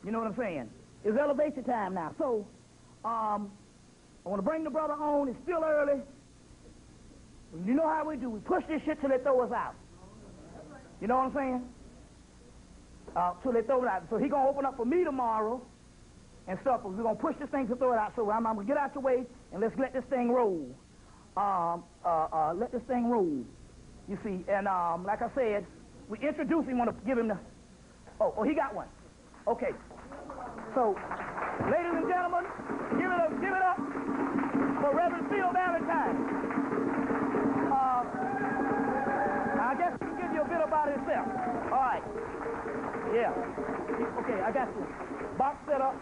You know what I'm saying? It's elevation time now. So, I want to bring the brother on. It's still early. You know how we do. We push this shit till they throw us out. You know what I'm saying? Till they throw it out. So he going to open up for me tomorrow and stuff. We're going to push this thing to throw it out. So I'm going to get out your way and let's let this thing roll. Let this thing roll. You see, and like I said, we introduce him, want to give him the... Oh, he got one. Okay. So, ladies and gentlemen, give it up for Reverend Phil Valentine. I guess he can give you a bit about himself. All right. Yeah. Okay, I got you. Box set up.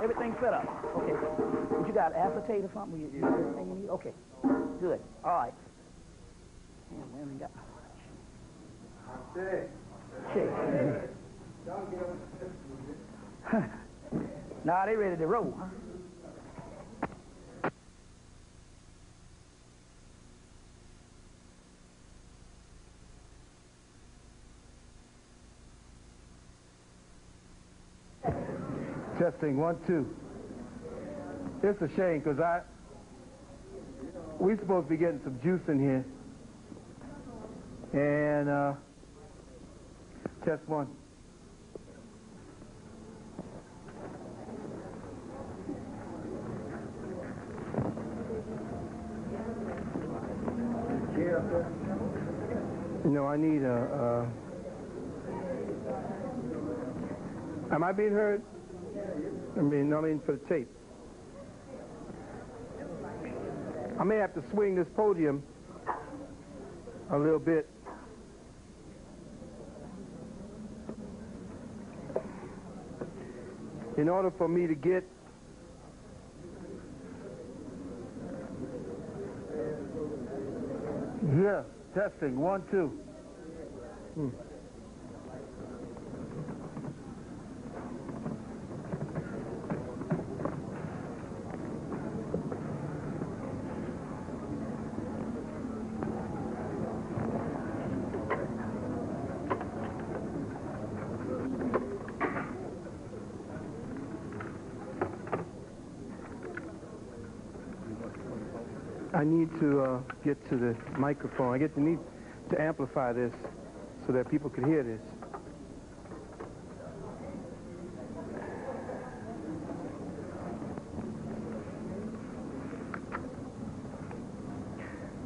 Everything set up. Okay. What you got, acetate or something? Everything you need? Okay. Good. All right. Damn, we haven't got much. Nah, they ready to roll, huh? Testing, 1, 2. It's a shame because we're supposed to be getting some juice in here. And test 1. No, I need am I being heard? I mean for the tape. I may have to swing this podium a little bit. In order for me to get testing, 1, 2. I need to get to the microphone. I need to amplify this so that people can hear this.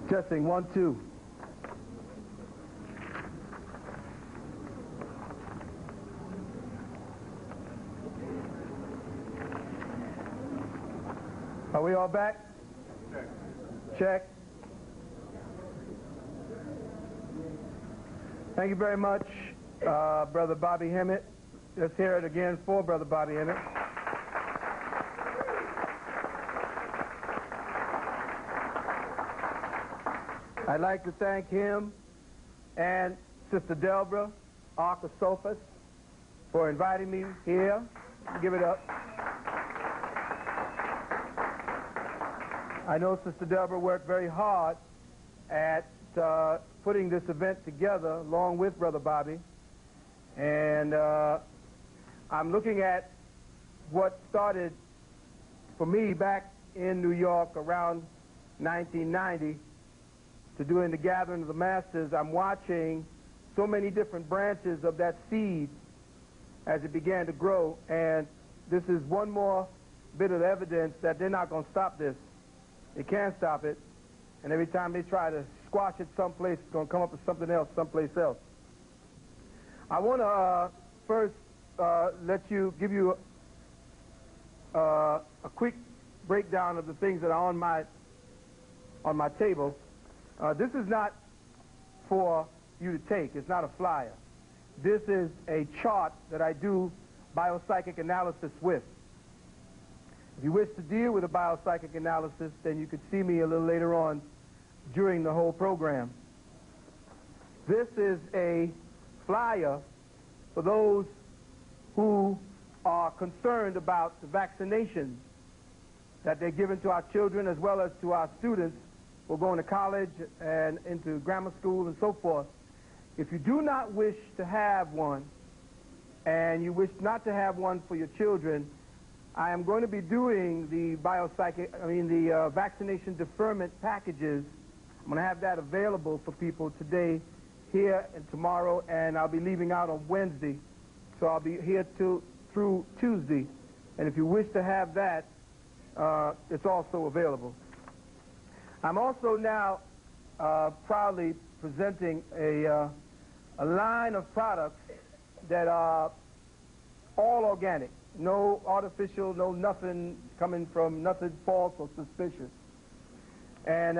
Testing, 1, 2. Are we all back? Check. Thank you very much, Brother Bobby Hemmett. Let's hear it again for Brother Bobby Hemmett. I'd like to thank him and Sister Delbra Archosophus for inviting me here. Give it up. I know Sister Delbra worked very hard at putting this event together along with Brother Bobby. And I'm looking at what started for me back in New York around 1990 to doing the Gathering of the Masters. I'm watching so many different branches of that seed as it began to grow. And this is one more bit of evidence that they're not going to stop this. They can't stop it, and every time they try to squash it someplace, it's going to come up with something else someplace else. I want to first give you a quick breakdown of the things that are on my table. This is not for you to take. It's not a flyer. This is a chart that I do biopsychic analysis with. If you wish to deal with a biopsychic analysis, then you could see me a little later on during the whole program. This is a flyer for those who are concerned about the vaccinations that they're given to our children as well as to our students who are going to college and into grammar school and so forth. If you do not wish to have one, and you wish not to have one for your children, I am going to be doing the vaccination deferment packages. I'm going to have that available for people today, here, and tomorrow, and I'll be leaving out on Wednesday. So I'll be here through Tuesday, and if you wish to have that, it's also available. I'm also now proudly presenting a line of products that are all organic, no artificial, no nothing coming from nothing false or suspicious. And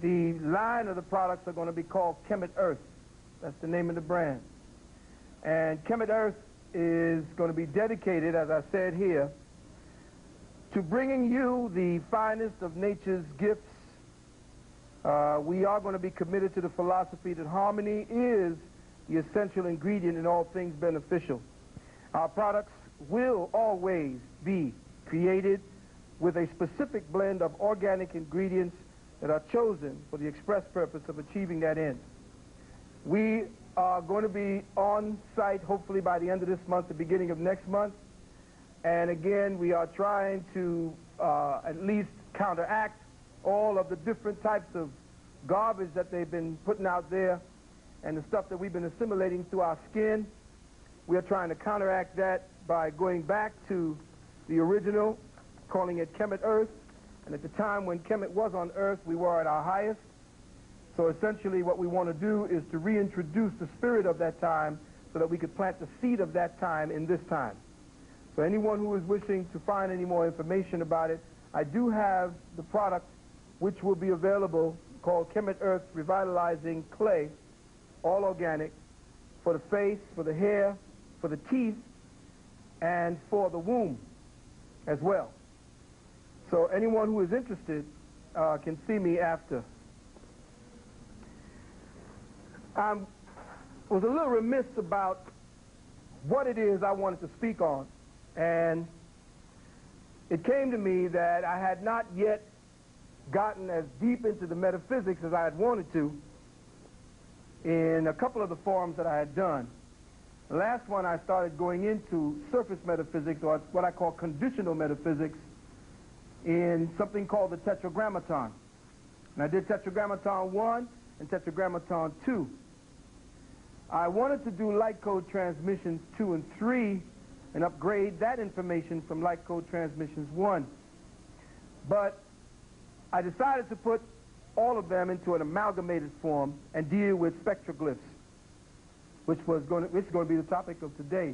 the line of the products are going to be called Kemet Earth. That's the name of the brand. And Kemet Earth is going to be dedicated, as I said here, to bringing you the finest of nature's gifts. We are going to be committed to the philosophy that harmony is the essential ingredient in all things beneficial. Our products will always be created with a specific blend of organic ingredients that are chosen for the express purpose of achieving that end. We are going to be on site hopefully by the end of this month, the beginning of next month. And again, we are trying to at least counteract all of the different types of garbage that they've been putting out there and the stuff that we've been assimilating through our skin. We are trying to counteract that by going back to the original, calling it Kemet Earth. And at the time when Kemet was on Earth, we were at our highest. So essentially what we want to do is to reintroduce the spirit of that time so that we could plant the seed of that time in this time. So anyone who is wishing to find any more information about it, I do have the product which will be available called Kemet Earth Revitalizing Clay, all organic, for the face, for the hair, for the teeth, and for the womb as well. So anyone who is interested can see me after. I was a little remiss about what it is I wanted to speak on, and it came to me that I had not yet gotten as deep into the metaphysics as I had wanted to in a couple of the forums that I had done. The last one I started going into surface metaphysics, or what I call conditional metaphysics, in something called the Tetragrammaton. And I did Tetragrammaton 1 and Tetragrammaton 2. I wanted to do light code transmissions 2 and 3 and upgrade that information from light code transmissions 1. But I decided to put all of them into an amalgamated form and deal with spectroglyphs, which is going to be the topic of today.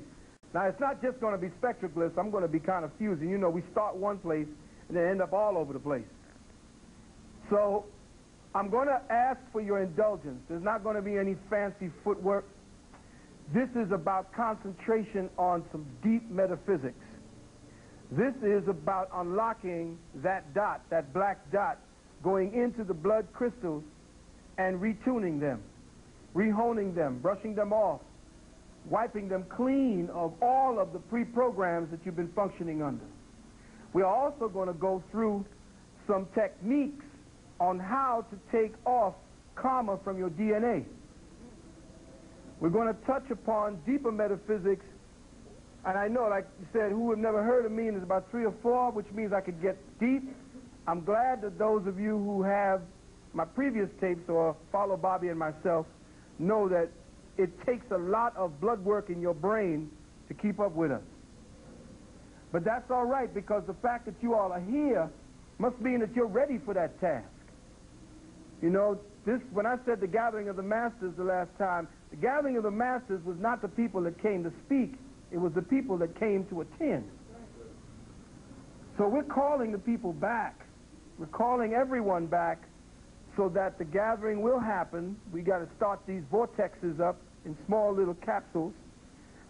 Now, it's not just going to be spectroglyphs. I'm going to be kind of fusing. You know, we start one place and then end up all over the place. So I'm going to ask for your indulgence. There's not going to be any fancy footwork. This is about concentration on some deep metaphysics. This is about unlocking that dot, that black dot, going into the blood crystals and retuning them, rehoning them, brushing them off, wiping them clean of all of the pre-programs that you've been functioning under. We are also going to go through some techniques on how to take off karma from your DNA. We're going to touch upon deeper metaphysics, and I know, like you said, who have never heard of me, and there's about 3 or 4, which means I could get deep. I'm glad that those of you who have my previous tapes or follow Bobby and myself know that it takes a lot of blood work in your brain to keep up with us. But that's all right, because the fact that you all are here must mean that you're ready for that task. You know, when I said the gathering of the masters the last time, the gathering of the masters was not the people that came to speak. It was the people that came to attend. So we're calling the people back. We're calling everyone back so that the gathering will happen. We got to start these vortexes up in small little capsules.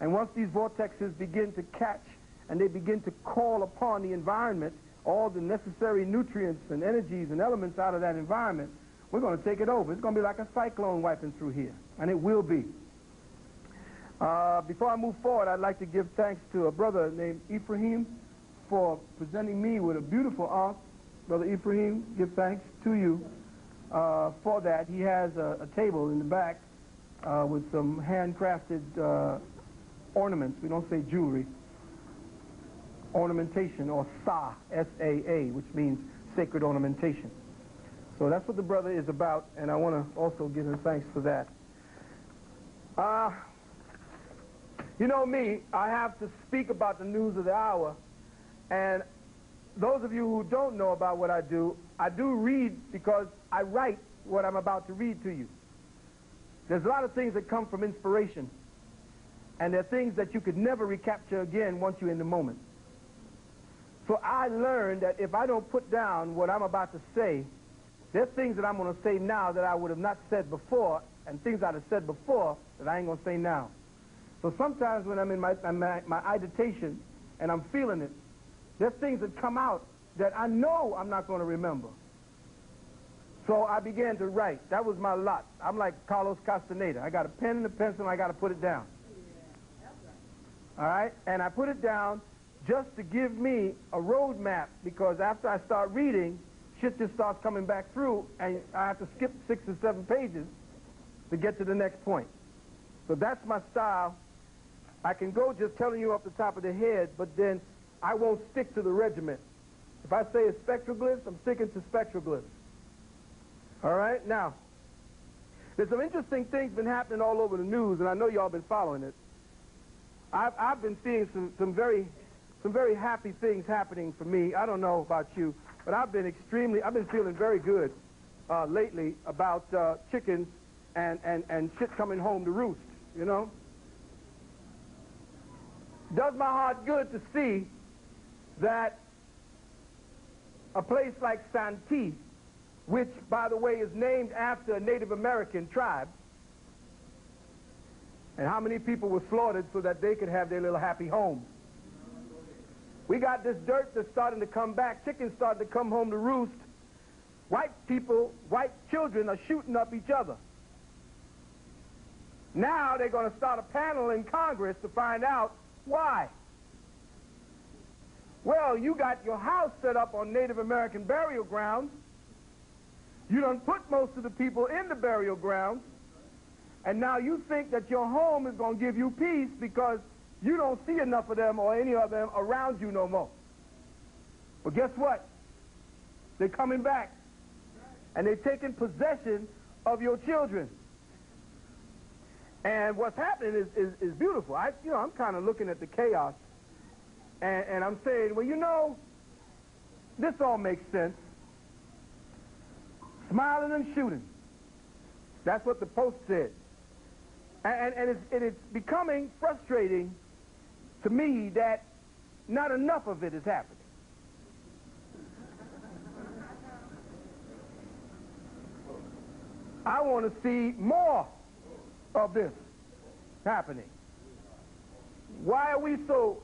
And once these vortexes begin to catch and they begin to call upon the environment, all the necessary nutrients and energies and elements out of that environment, we're going to take it over. It's going to be like a cyclone wiping through here, and it will be. Before I move forward, I'd like to give thanks to a brother named Ephraim for presenting me with a beautiful art. Brother Ephraim, give thanks to you for that. He has a table in the back with some handcrafted ornaments. We don't say jewelry. Ornamentation, or sa, S-A-A, which means sacred ornamentation. So that's what the brother is about, and I want to also give him thanks for that. You know me, I have to speak about the news of the hour, and those of you who don't know about what I do read because I write what I'm about to read to you. There's a lot of things that come from inspiration, and they're things that you could never recapture again once you're in the moment. So I learned that if I don't put down what I'm about to say, there's things that I'm going to say now that I would have not said before, and things I'd have said before that I ain't going to say now. So sometimes when I'm in my agitation and I'm feeling it, there's things that come out that I know I'm not going to remember. So I began to write. That was my lot. I'm like Carlos Castaneda. I got a pen and a pencil, and I got to put it down. All right? And I put it down just to give me a roadmap, because after I start reading, shit just starts coming back through, and I have to skip 6 or 7 pages to get to the next point. So that's my style. I can go just telling you off the top of the head, but then I won't stick to the regiment. If I say it's spectroglyphs, I'm sticking to spectroglyphs. All right? Now, there's some interesting things been happening all over the news, and I know y'all been following it. I've been seeing some very happy things happening for me. I don't know about you, but I've been feeling very good lately about chickens and shit coming home to roost, you know? Does my heart good to see that a place like Santee, which, by the way, is named after a Native American tribe, and how many people were slaughtered so that they could have their little happy homes. We got this dirt that's starting to come back. Chickens starting to come home to roost. White people, white children are shooting up each other. Now they're going to start a panel in Congress to find out why. Well, you got your house set up on Native American burial grounds. You done put most of the people in the burial grounds, and now you think that your home is going to give you peace because you don't see enough of them or any of them around you no more. But guess what? They're coming back, and they're taking possession of your children. And what's happening is beautiful. I'm kind of looking at the chaos, and I'm saying, well, you know, this all makes sense. Smiling and shooting. That's what the Post said. And it's becoming frustrating to me that not enough of it is happening. I want to see more of this happening. Why are we so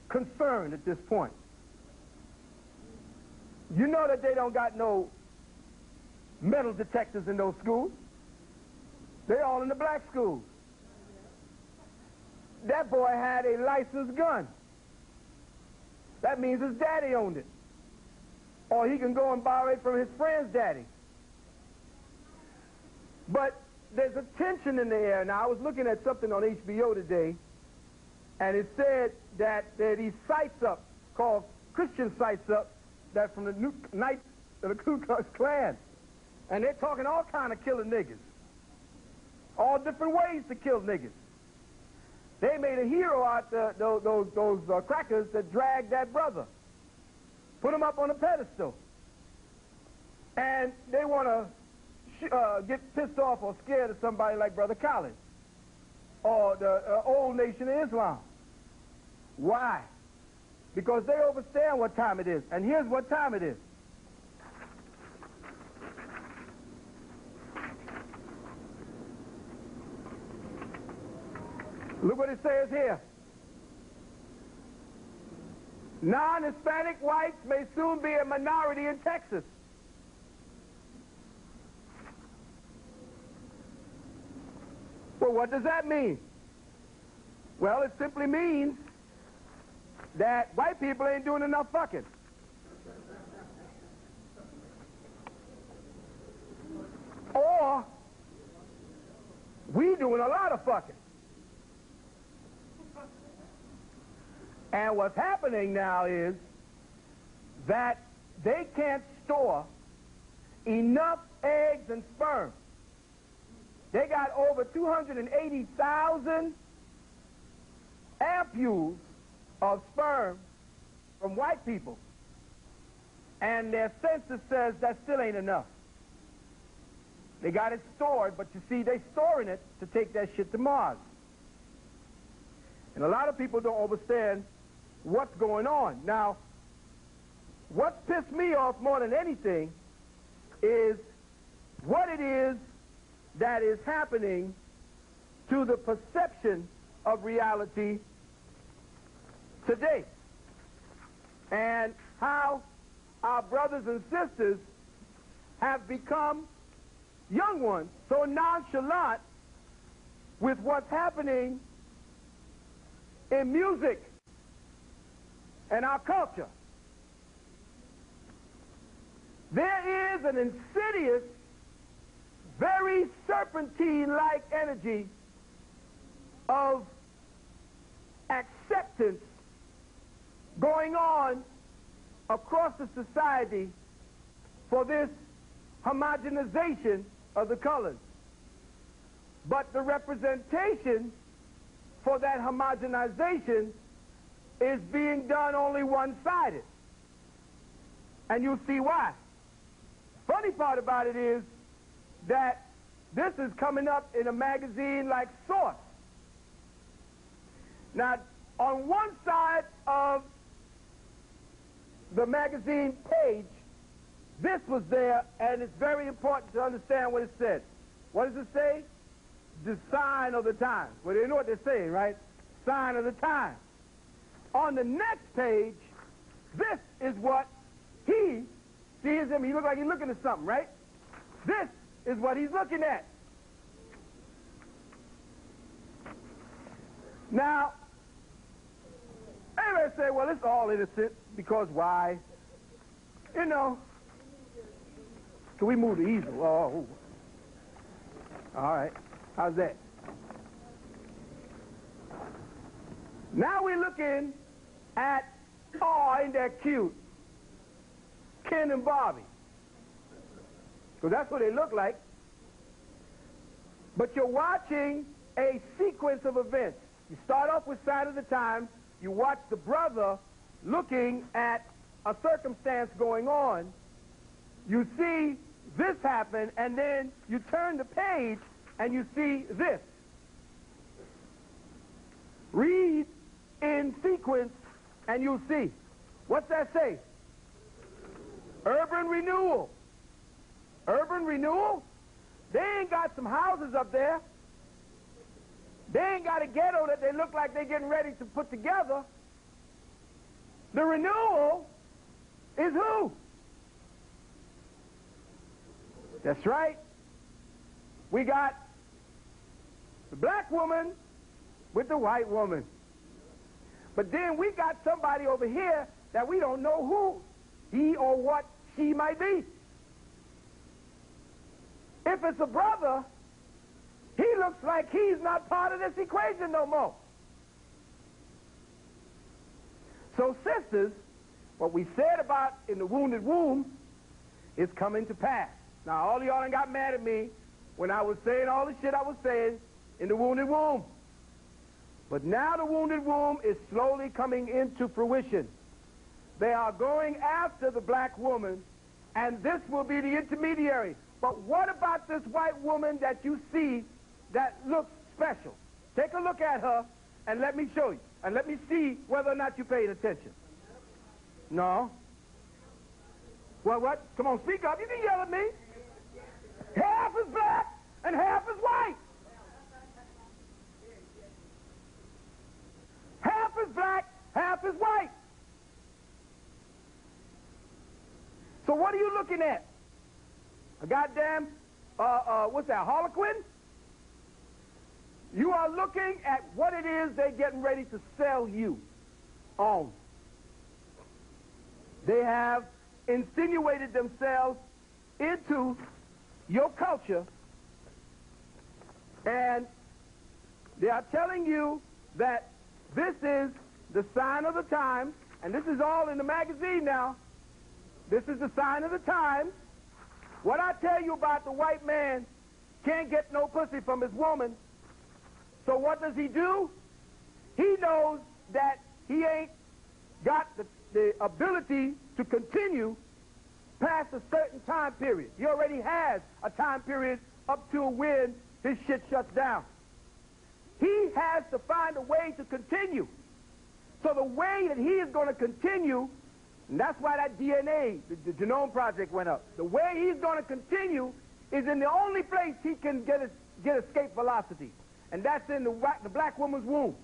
concerned at this point? You know that they don't got no metal detectors in those schools. They're all in the black schools. That boy had a licensed gun. That means his daddy owned it. Or he can go and borrow it from his friend's daddy. But there's a tension in the air. Now, I was looking at something on HBO today, and it said that there are these sites up, called Christian sites up, that from the Knights of the Ku Klux Klan. And they're talking all kind of killing niggas. All different ways to kill niggas. They made a hero out those crackers that dragged that brother. Put him up on a pedestal. And they want to get pissed off or scared of somebody like Brother Collins or the old Nation of Islam. Why? Because they understand what time it is. And here's what time it is. Look what it says here. Non-Hispanic whites may soon be a minority in Texas. Well, what does that mean? Well, it simply means that white people ain't doing enough fucking. Or we doing a lot of fucking. And what's happening now is that they can't store enough eggs and sperm. They got over 280,000 ampules of sperm from white people. And their census says that still ain't enough. They got it stored, but you see, they're storing it to take that shit to Mars. And a lot of people don't understand what's going on. Now, what's pissed me off more than anything is what it is that is happening to the perception of reality today. And how our brothers and sisters have become, young ones, so nonchalant with what's happening in music and our culture. There is an insidious, very serpentine-like energy of acceptance going on across the society for this homogenization of the colors. But the representation for that homogenization is being done only one-sided. And you'll see why. Funny part about it is that this is coming up in a magazine like Source. Now, on one side of the magazine page, this was there, and it's very important to understand what it said. What does it say? The sign of the times. Well, you know what they're saying, right? Sign of the times. On the next page, this is what he sees him. He looks like he's looking at something, right? This is what he's looking at. Now, they may say, well, it's all innocent, because why? You know, can we move the easel? Oh, all right. How's that? Now we're looking at, oh, ain't that cute? Ken and Bobby. Because that's what they look like. But you're watching a sequence of events. You start off with Sign of the Times. You watch the brother looking at a circumstance going on. You see this happen, and then you turn the page and you see this. Read in sequence and you'll see. What's that say? Urban renewal. Urban renewal? They ain't got some houses up there. They ain't got a ghetto that they look like they're getting ready to put together. The renewal is who? That's right. We got the black woman with the white woman. But then we got somebody over here that we don't know who he or what she might be. If it's a brother, he looks like he's not part of this equation no more. So, sisters, what we said about in the wounded womb is coming to pass. Now, all of y'all done got mad at me when I was saying all the shit I was saying in the wounded womb. But now the wounded womb is slowly coming into fruition. They are going after the black woman, and this will be the intermediary. But what about this white woman that you see that looks special? Take a look at her, and let me show you. And let me see whether or not you paid attention. No? Well, what? Come on, speak up. You can yell at me. Half is black and half is white. Half is black, half is white. So what are you looking at? A goddamn, what's that, Harlequin? You are looking at what it is they're getting ready to sell you on. They have insinuated themselves into your culture, and they are telling you that this is the sign of the times, and this is all in the magazine now. This is the sign of the times. What I tell you about the white man can't get no pussy from his woman. So what does he do? He knows that he ain't got the ability to continue past a certain time period. He already has a time period up to when his shit shuts down. He has to find a way to continue. So the way that he is going to continue, and that's why that DNA, the Genome Project went up. The way he's going to continue is in the only place he can get escape velocity, and that's in the black woman's womb.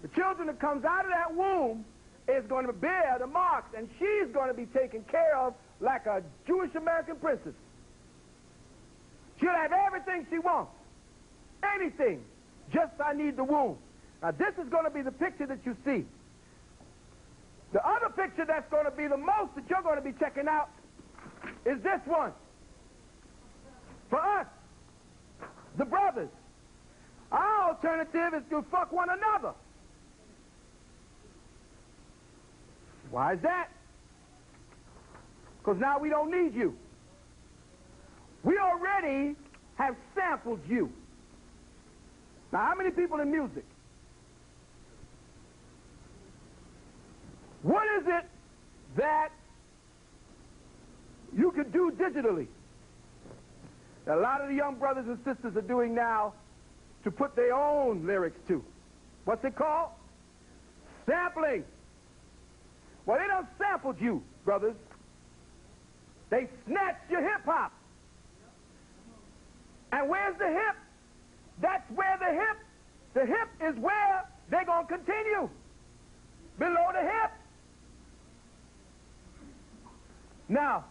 The children that comes out of that womb is going to bear the marks, and she's going to be taken care of like a Jewish American princess. She'll have everything she wants. Anything. Just I need the womb. Now this is going to be the picture that you see. The other picture that's going to be the most that you're going to be checking out is this one. For us, the brothers, our alternative is to fuck one another. Why is that? Because now we don't need you. We already have sampled you. Now, how many people in music? What is it that you can do digitally that a lot of the young brothers and sisters are doing now to put their own lyrics to? What's it called? Sampling. Well, they done sampled you, brothers. They snatched your hip-hop. And where's the hip? That's where the hip is where they're going to continue. Below the hip. Now,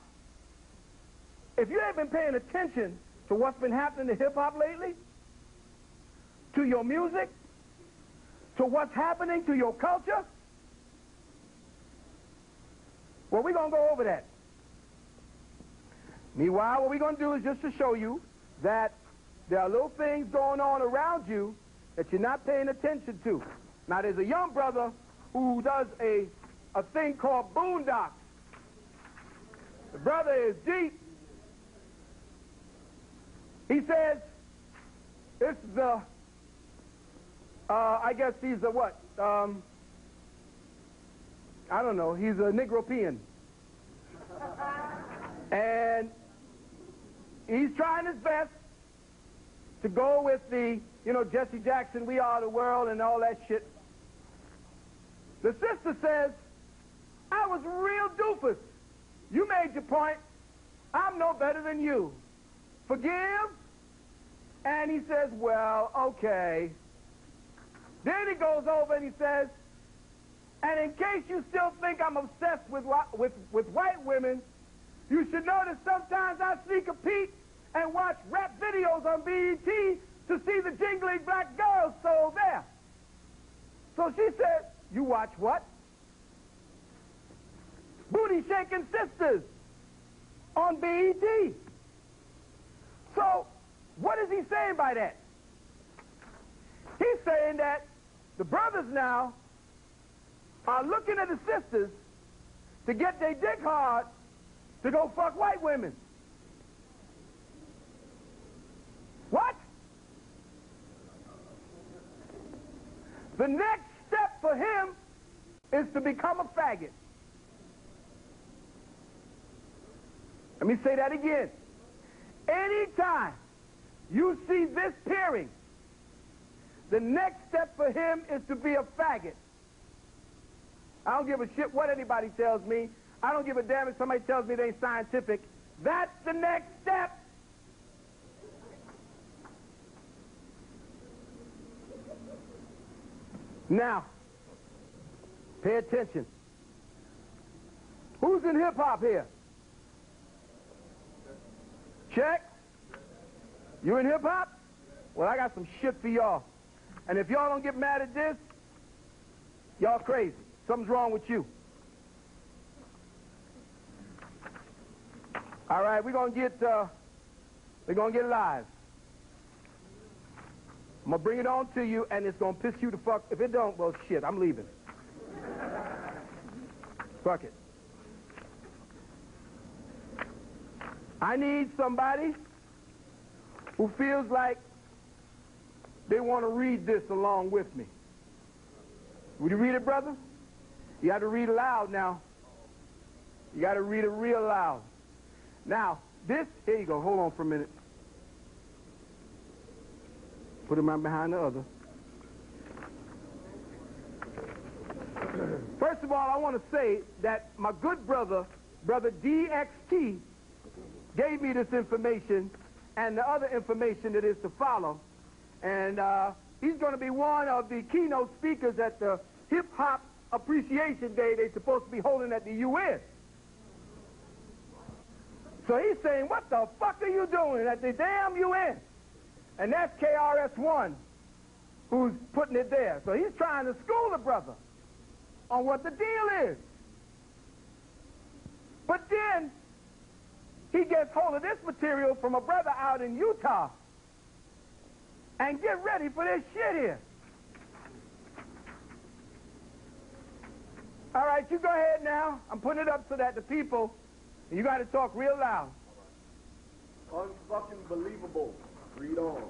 if you ain't been paying attention to what's been happening to hip-hop lately, to your music, to what's happening to your culture, well, we're going to go over that. Meanwhile, what we're going to do is just to show you that there are little things going on around you that you're not paying attention to. Now, there's a young brother who does a thing called boondocks. The brother is deep. He says, this is I guess he's a what? I don't know. He's a Negropean. And he's trying his best to go with the, Jesse Jackson, We Are the World, and all that shit. The sister says, I was real doofus. You made your point. I'm no better than you. Forgive? And he says, well, okay. Then he goes over and he says, and in case you still think I'm obsessed with white women, you should know that sometimes I sneak a peek and watch rap videos on BET to see the jingling black girls. So there. So she said, you watch what? Booty shaking sisters on BET. So what is he saying by that? He's saying that the brothers now are looking at the sisters to get their dick hard to go fuck white women. What? The next step for him is to become a faggot. Let me say that again. Anytime you see this pairing, the next step for him is to be a faggot. I don't give a shit what anybody tells me. I don't give a damn if somebody tells me they ain't scientific. That's the next step. Now, pay attention. Who's in hip-hop here? Check. You in hip-hop? Well, I got some shit for y'all. And if y'all don't get mad at this, y'all crazy. Something's wrong with you. All right, we're gonna get live. I'm going to bring it on to you, and it's going to piss you the fuck. If it don't, well, shit, I'm leaving. Fuck it. I need somebody who feels like they want to read this along with me. Would you read it, brother? You got to read aloud now. You got to read it real loud. Now, this, here you go. Hold on for a minute. Put him right behind the other. First of all, I want to say that my good brother, Brother DXT, gave me this information and the other information that is to follow. And he's going to be one of the keynote speakers at the Hip Hop Appreciation Day they're supposed to be holding at the UN. So he's saying, what the fuck are you doing at the damn UN? And that's KRS-One who's putting it there. So he's trying to school the brother on what the deal is. But then he gets hold of this material from a brother out in Utah. And get ready for this shit here. All right, you go ahead now. I'm putting it up so that the people, you got to talk real loud. Unfucking believable. Read on.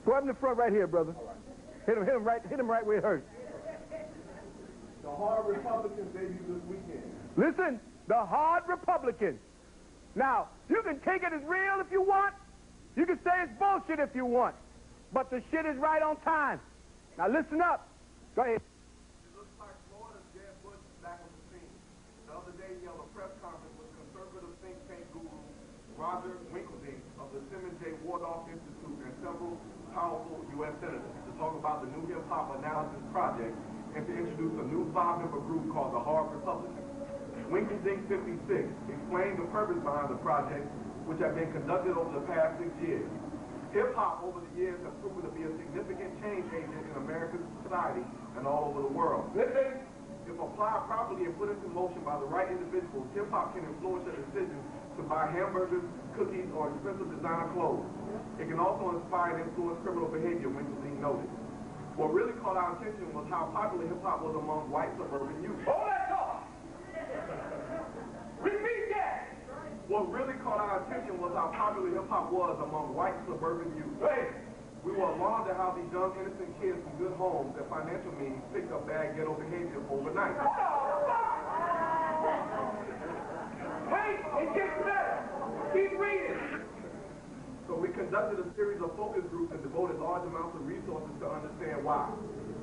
Go up in the front right here, brother. All right. Hit him right where it hurts. The hard Republicans debut this weekend. Listen, the hard Republicans. Now, you can take it as real if you want. You can say it's bullshit if you want. But the shit is right on time. Now listen up. Go ahead. It looks like Florida's Jeb Bush is back on the scene. The other day he held a press conference with conservative think tank guru Roger Winkleding of the Simmons J. Wardoff Institute and several powerful U.S. senators to talk about the new hip-hop analysis project and to introduce a new 5-member group called the Hard Republicans. Winkleding 56 explained the purpose behind the project, which had been conducted over the past 6 years. Hip-hop over the years has proven to be a significant change agent in American society and all over the world. Listen. If applied properly and put into motion by the right individuals, hip-hop can influence their decisions to buy hamburgers, cookies, or expensive designer clothes. It can also inspire and influence criminal behavior, Winkleding noted. What really caught our attention was how popular hip-hop was among white suburban youth. Hold that thought. Repeat that. What really caught our attention was how popular hip-hop was among white suburban youth. Hey. We were alarmed at how these young, innocent kids from good homes and financial means picked up bad ghetto behavior overnight. Wait, it gets better. Keep reading. So we conducted a series of focus groups and devoted large amounts of resources to understand why.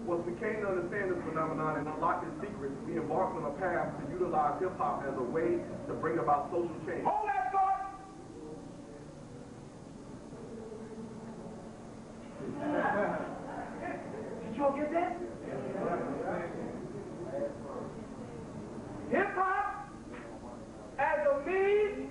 Once we came to understand this phenomenon and unlock its secrets, we embarked on a path to utilize hip-hop as a way to bring about social change. Hold that thought. Did you all get that? Hip-hop as a means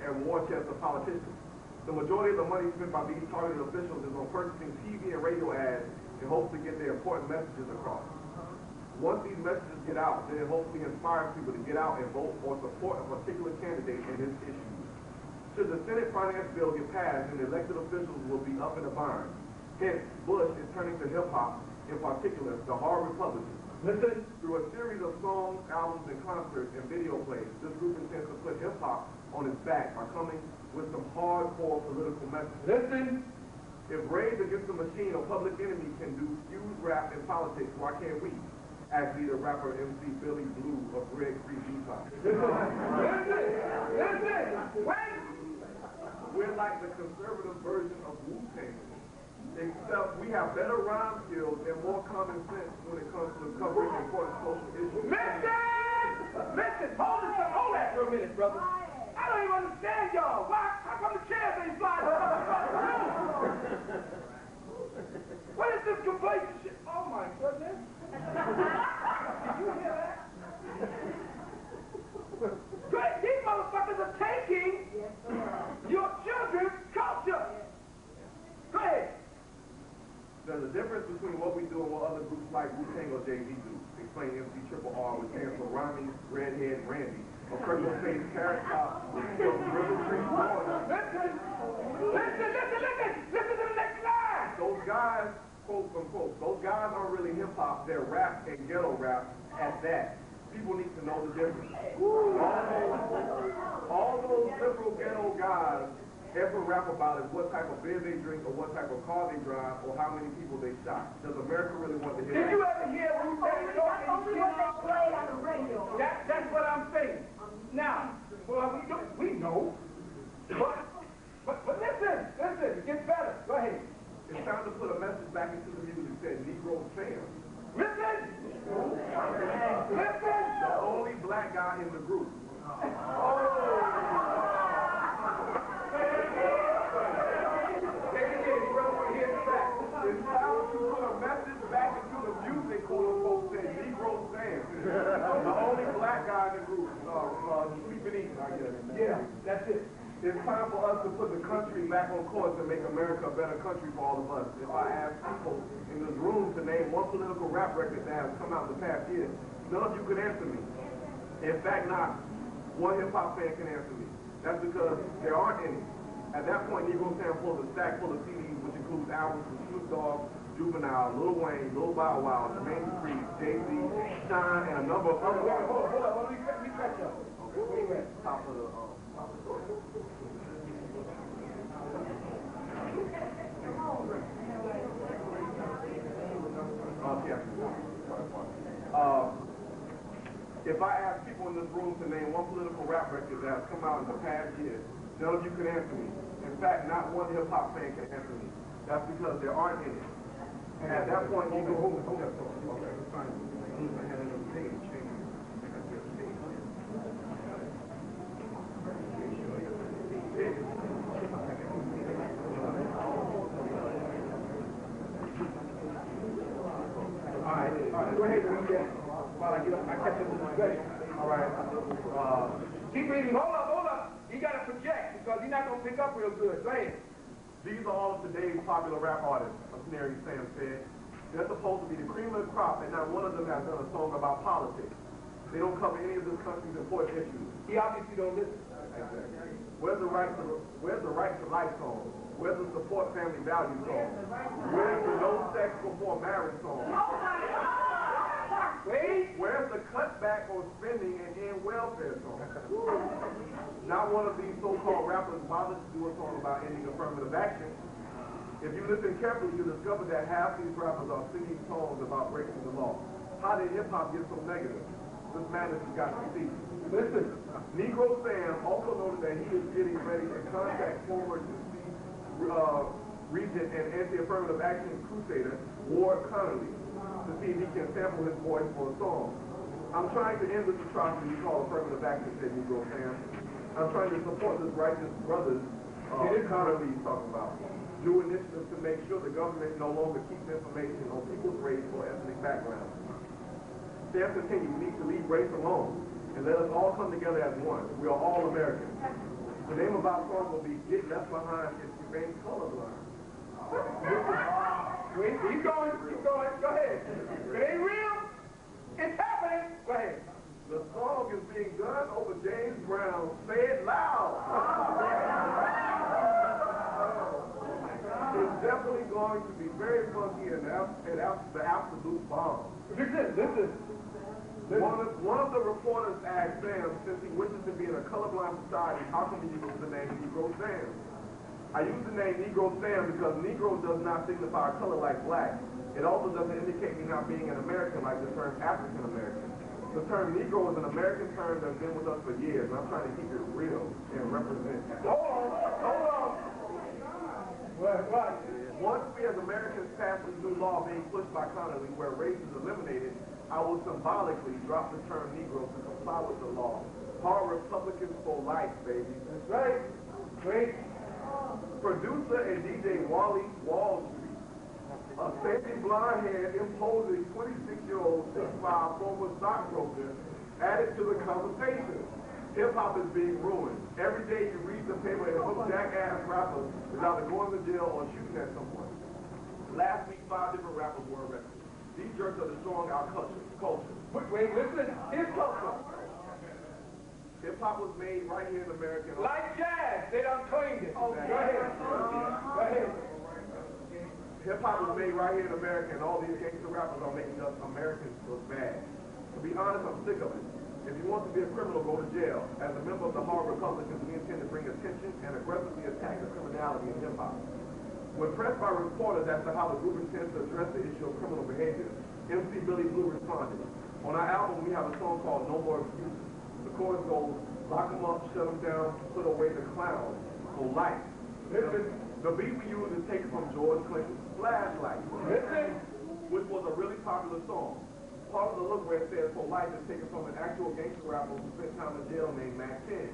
and war chests of politicians. The majority of the money spent by these targeted officials is on purchasing TV and radio ads in hopes to get their important messages across. Once these messages get out, then it hopefully inspires people to get out and vote or support a particular candidate and his issues. Should the Senate finance bill get passed, then elected officials will be up in a bind. Hence, Bush is turning to hip-hop, in particular, the hard Republicans. Listen. Through a series of songs, albums, and concerts and video plays, this group intends to put hip-hop on its back by coming with some hardcore political messages. Listen. If Rage Against the Machine or Public Enemy can do fuse rap and politics, why can't we? As leader rapper MC Billy Blue of Red Creek, Utah. Listen. Wait. We're like the conservative version of Wu-Tang, except we have better rhyme skills and more common sense when it comes to covering important social issues. Listen, hold that for a minute, brother. I don't even understand y'all. Why? How come the chairs ain't flying across the room? What is this complacency? Oh my goodness. Did you hear that? Great, these motherfuckers are taking your children's culture. Go ahead. There's a difference between what we do and what other groups like Wu-Tang or Jay-Z do. Explain MC Triple R, which stands for Rami, Redhead, and Randy. A purple face carrot top from River Tree, Florida. Listen to the next line. Those guys, quote unquote, those guys aren't really hip-hop. They're rap and ghetto rap at that. People need to know the difference. All those liberal ghetto guys ever rap about is what type of beer they drink or what type of car they drive or how many people they shot. Does America really want to hear that? Did you ever hear Wu-Tang talking? Only what they play on the radio. That's what I'm saying. Now, well, we know. But listen, it gets better. Go ahead. It's time to put a message back into the music that Negro Sam. Listen! The only black guy in the group. It's time to put a message back into the music, quote unquote, said Negro Sam. The only black guy in the group. Sleeping Eaton, I guess. Yeah, that's it. It's time for us to put the country back on course and make America a better country for all of us. If I ask people in this room to name one political rap record that has come out in the past year, none of you could answer me. In fact, not one hip-hop fan can answer me. That's because there aren't any. At that point, Negro Sam pulls a stack full of CDs, which includes albums from Snoop Dogg, Juvenile, Lil Wayne, Lil Bow Wow, Jermaine Dupri, Jay-Z, Shine, and a number of other artists. Hold on. Let me cut you off. Okay, where you at? Top of the story. If I ask people in this room to name one political rap record that has come out in the past year, none of you can answer me. In fact, not one hip-hop fan can answer me. That's because there aren't any. And at that point, you go, hold on. Okay, fine. All right, go ahead, read that. While I catch up to the discussion. All right. Keep reading. Hold up. You got to project because you're not going to pick up real good. Go ahead. These are all of today's popular rap artists, a sneering Sam said. They're supposed to be the cream of the crop, and not one of them has done a song about politics. They don't cover any of this country's important issues. He obviously don't listen. Exactly. Where's the right to life song? Where's the support family values song? Where's the no sex before marriage song? Wait. Where's the cutback on spending and end welfare song? Not one of these so-called rappers bothered to do a song about ending affirmative action. If you listen carefully, you'll discover that half these rappers are singing songs about breaking the law. How did hip-hop get so negative? This madness has got to cease. Listen. Negro Sam also noted that he is getting ready to contact former DC Regent and anti-affirmative action crusader Ward Connolly to see if he can sample his voice for a song. I'm trying to end this atrocity we call affirmative action, said Negro Sam. I'm trying to support this righteous brothers Connolly is talking about. New initiatives to make sure the government no longer keeps information on people's race or ethnic background. Sam continued, we need to leave race alone and let us all come together as one. We are all Americans. The name of our song will be Get Left Behind If You Ain't Colorblind. Wait, keep going, go ahead. If it ain't real, it's happening. Go ahead. The song is being done over James Brown. Say it loud. It's definitely going to be very funky and the absolute bomb. Listen. One of the reporters asked Sam, since he wishes to be in a colorblind society, how come he uses the name Negro Sam? I use the name Negro Sam because Negro does not signify color like black. It also doesn't indicate me not being an American like the term African American. The term Negro is an American term that's been with us for years, and I'm trying to keep it real and represent. Hold on. What? Once we as Americans pass this new law being pushed by Connolly where race is eliminated, I will symbolically drop the term Negro to comply with the law. Hard Republicans for life, baby. That's right. Great. Producer and DJ Wally Wall Street, a sandy blonde-haired, imposing 26-year-old 6'5" former stockbroker, added to the conversation. Hip-hop is being ruined. Every day you read the paper and some jackass rapper is either going to jail or shooting at someone. Last week, 5 different rappers were arrested. These jerks are destroying our culture. Wait, listen. Here's culture. Hip-hop was made right here in America. Like jazz, they done claimed it. Oh, go ahead. Hip-hop was made right here in America, and all these gangster rappers are making us Americans look bad. To be honest, I'm sick of it. If you want to be a criminal, go to jail. As a member of the Hard Republicans, we intend to bring attention and aggressively attack the criminality in hip-hop. When pressed by reporters as to how the group intends to address the issue of criminal behavior, MC Billy Blue responded. On our album, we have a song called No More Excuses. The chorus goes, lock them up, shut them down, put away the clowns for life. The beat we use is taken from George Clinton's Flashlight, which was a really popular song. Part of the look where it says for life is taken from an actual gangster rapper who spent time in jail named Mac 10.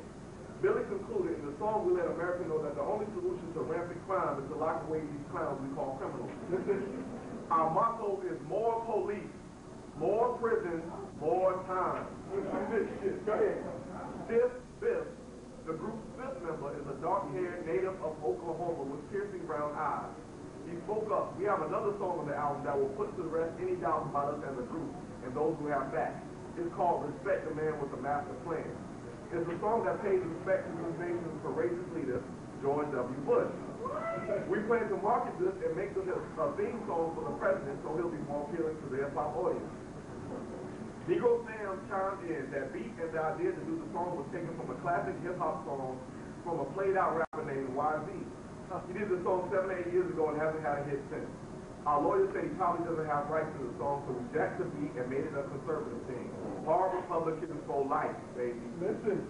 Billy concluded, in the song we let America know that the only solution to rampant crime is to lock away these clowns we call criminals. Our motto is more police, more prisons, more time. Go ahead. Stiff Biff, the group's fifth member, is a dark-haired native of Oklahoma with piercing brown eyes. He spoke up. We have another song on the album that will put to rest any doubts about us as a group and those who have facts. It's called Respect the Man with a Master Plan. It's a song that pays respect to the nation's courageous leader, George W. Bush. We plan to market this and make this a theme song for the president so he'll be more appealing to the hip-hop audience. Negro Sam chimed in that beat and the idea to do the song was taken from a classic hip-hop song from a played-out rapper named YZ. He did the song 7 or 8 years ago and hasn't had a hit since. Our lawyer said he probably doesn't have rights to the song, so we jacked the beat and made it a conservative thing. Hard Republicans for life, baby. Listen.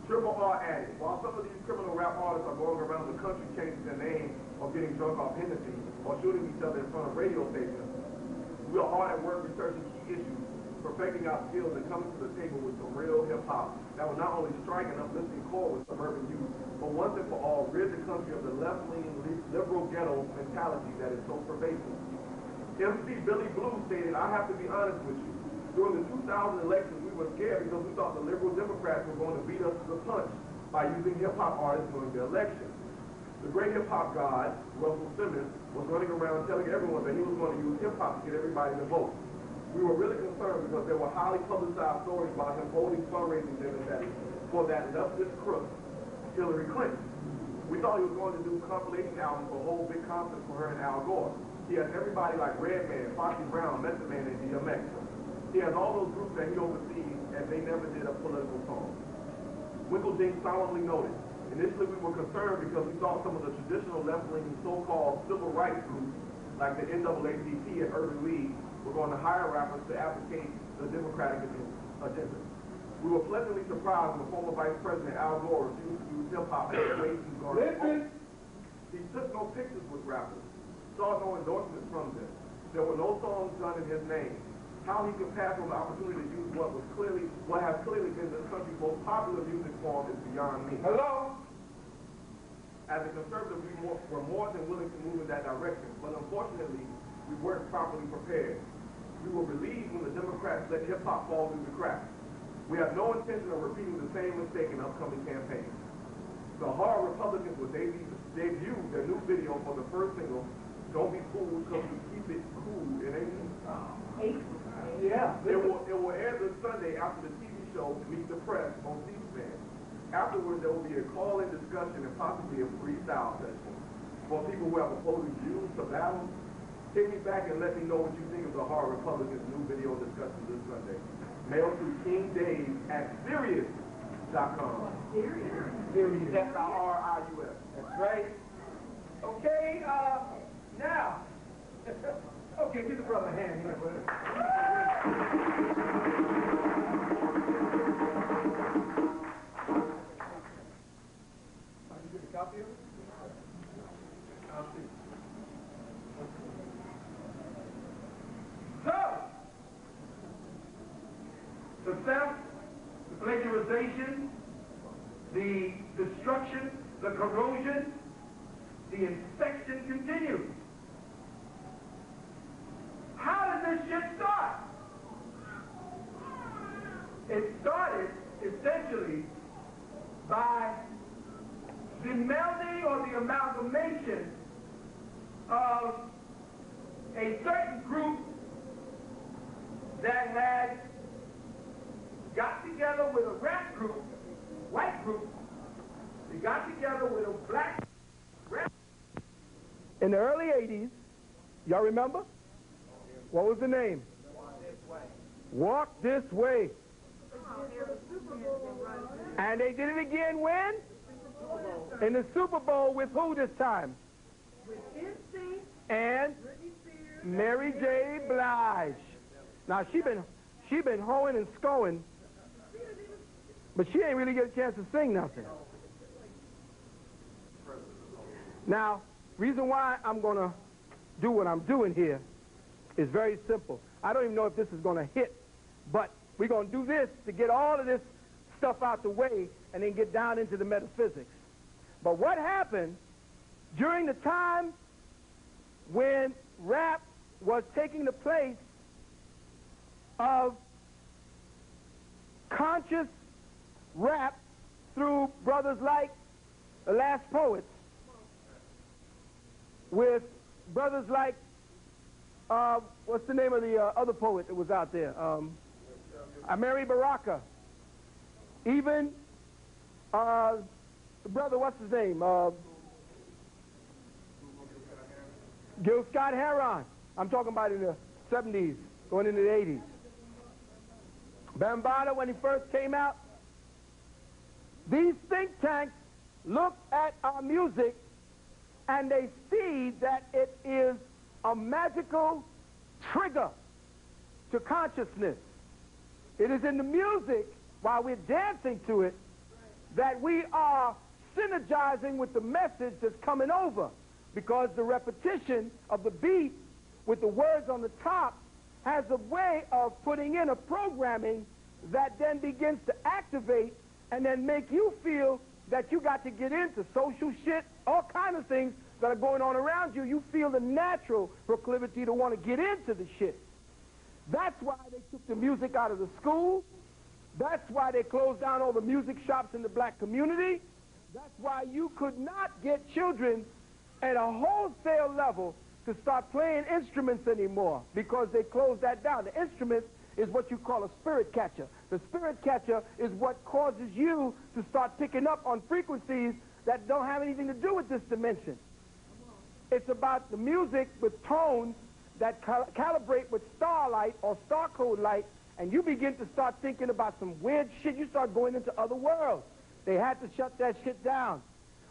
Triple R added, while some of these criminal rap artists are going around the country changing their name or getting drunk off Hennessy or shooting each other in front of radio stations, we are hard at work researching key issues, perfecting our skills, and coming to the table with some real hip-hop that will not only strike an uplifting chord with suburban youth, but once and for all rid the country of the left-leaning liberal ghetto mentality that is so pervasive. MC Billy Blue stated, I have to be honest with you. During the 2000 elections, we were scared because we thought the liberal Democrats were going to beat us to the punch by using hip-hop artists during the election. The great hip-hop god, Russell Simmons, was running around telling everyone that he was going to use hip-hop to get everybody to vote. We were really concerned because there were highly publicized stories about him holding fundraising dinners for that leftist crook, Hillary Clinton. We thought he was going to do compilation albums for a whole big concert for her and Al Gore. He has everybody like Redman, Foxy Brown, Method Man, and DMX. He has all those groups that he oversees, and they never did a political song. Winkleding solemnly noted, initially we were concerned because we thought some of the traditional left-leaning so-called civil rights groups, like the NAACP and Urban League, were going to hire rappers to advocate the Democratic agenda. We were pleasantly surprised when former Vice President Al Gore refused to use hip-hop as a way to garner votes. He took no pictures with rappers, saw no endorsements from them. There were no songs done in his name. How he could pass on the opportunity to use what has clearly been this country's most popular music form is beyond me. Hello? As a conservative, we were more than willing to move in that direction, but unfortunately, we weren't properly prepared. We were relieved when the Democrats let hip-hop fall through the cracks. We have no intention of repeating the same mistake in upcoming campaigns. The Hard Republicans will debut their new video for the first single, Don't Be Fooled, because we keep it cool. It ain't. Yeah. It will air this Sunday after the TV show Meet the Press on C-SPAN. Afterwards, there will be a call-in discussion and possibly a freestyle session. For people who have opposing views to battle, hit me back and let me know what you think of the Hard Republicans' new video discussion this Sunday. Mail to King Dave at Sirius.com. Sirius, S-I-R-I-U-S. That's right. Okay, now, okay, give the brother a hand here, brother. You get a copy of it? Copy. So, the theft, the plagiarization, the destruction, the corrosion, the infection continues. How did this shit start? It started essentially by the melding or the amalgamation of a certain group that had got together with a rap group, white group. They got together with a black rap. In the early 80s, y'all remember? What was the name? Walk This Way. And they did it again when? In the Super Bowl with who this time? With NC And Mary J. Blige. Now she been hoeing and scoing, but she ain't really get a chance to sing nothing. Now, reason why I'm gonna do what I'm doing here is very simple. I don't even know if this is gonna hit, but we're gonna do this to get all of this stuff out the way and then get down into the metaphysics. But what happened during the time when rap was taking the place of conscious rap through brothers like the Last Poets, with brothers like, what's the name of the other poet that was out there? Amiri Baraka. Even the brother, what's his name? Gil Scott-Heron. I'm talking about in the 70s, going into the 80s. Bambaataa, when he first came out, these think tanks look at our music and they see that it is a magical trigger to consciousness. It is in the music, while we're dancing to it, that we are synergizing with the message that's coming over, because the repetition of the beat with the words on the top has a way of putting in a programming that then begins to activate and then make you feel that you got to get into social shit, all kind of things that are going on around you. You feel the natural proclivity to want to get into the shit. That's why they took the music out of the school. That's why they closed down all the music shops in the black community. That's why you could not get children at a wholesale level to start playing instruments anymore, because they closed that down. The instrument is what you call a spirit catcher. The spirit catcher is what causes you to start picking up on frequencies that don't have anything to do with this dimension. It's about the music with tones that calibrate with starlight or starcode light, and you begin to start thinking about some weird shit. You start going into other worlds. They had to shut that shit down.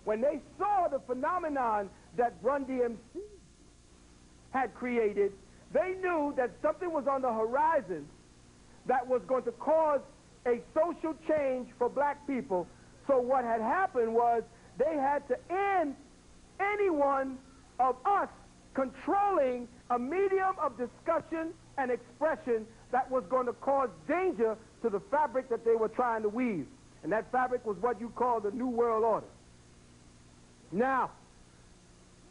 When they saw the phenomenon that Run DMC had created, they knew that something was on the horizon that was going to cause a social change for black people. So what had happened was they had to end any one of us controlling a medium of discussion and expression that was going to cause danger to the fabric that they were trying to weave. And that fabric was what you call the New World Order. Now,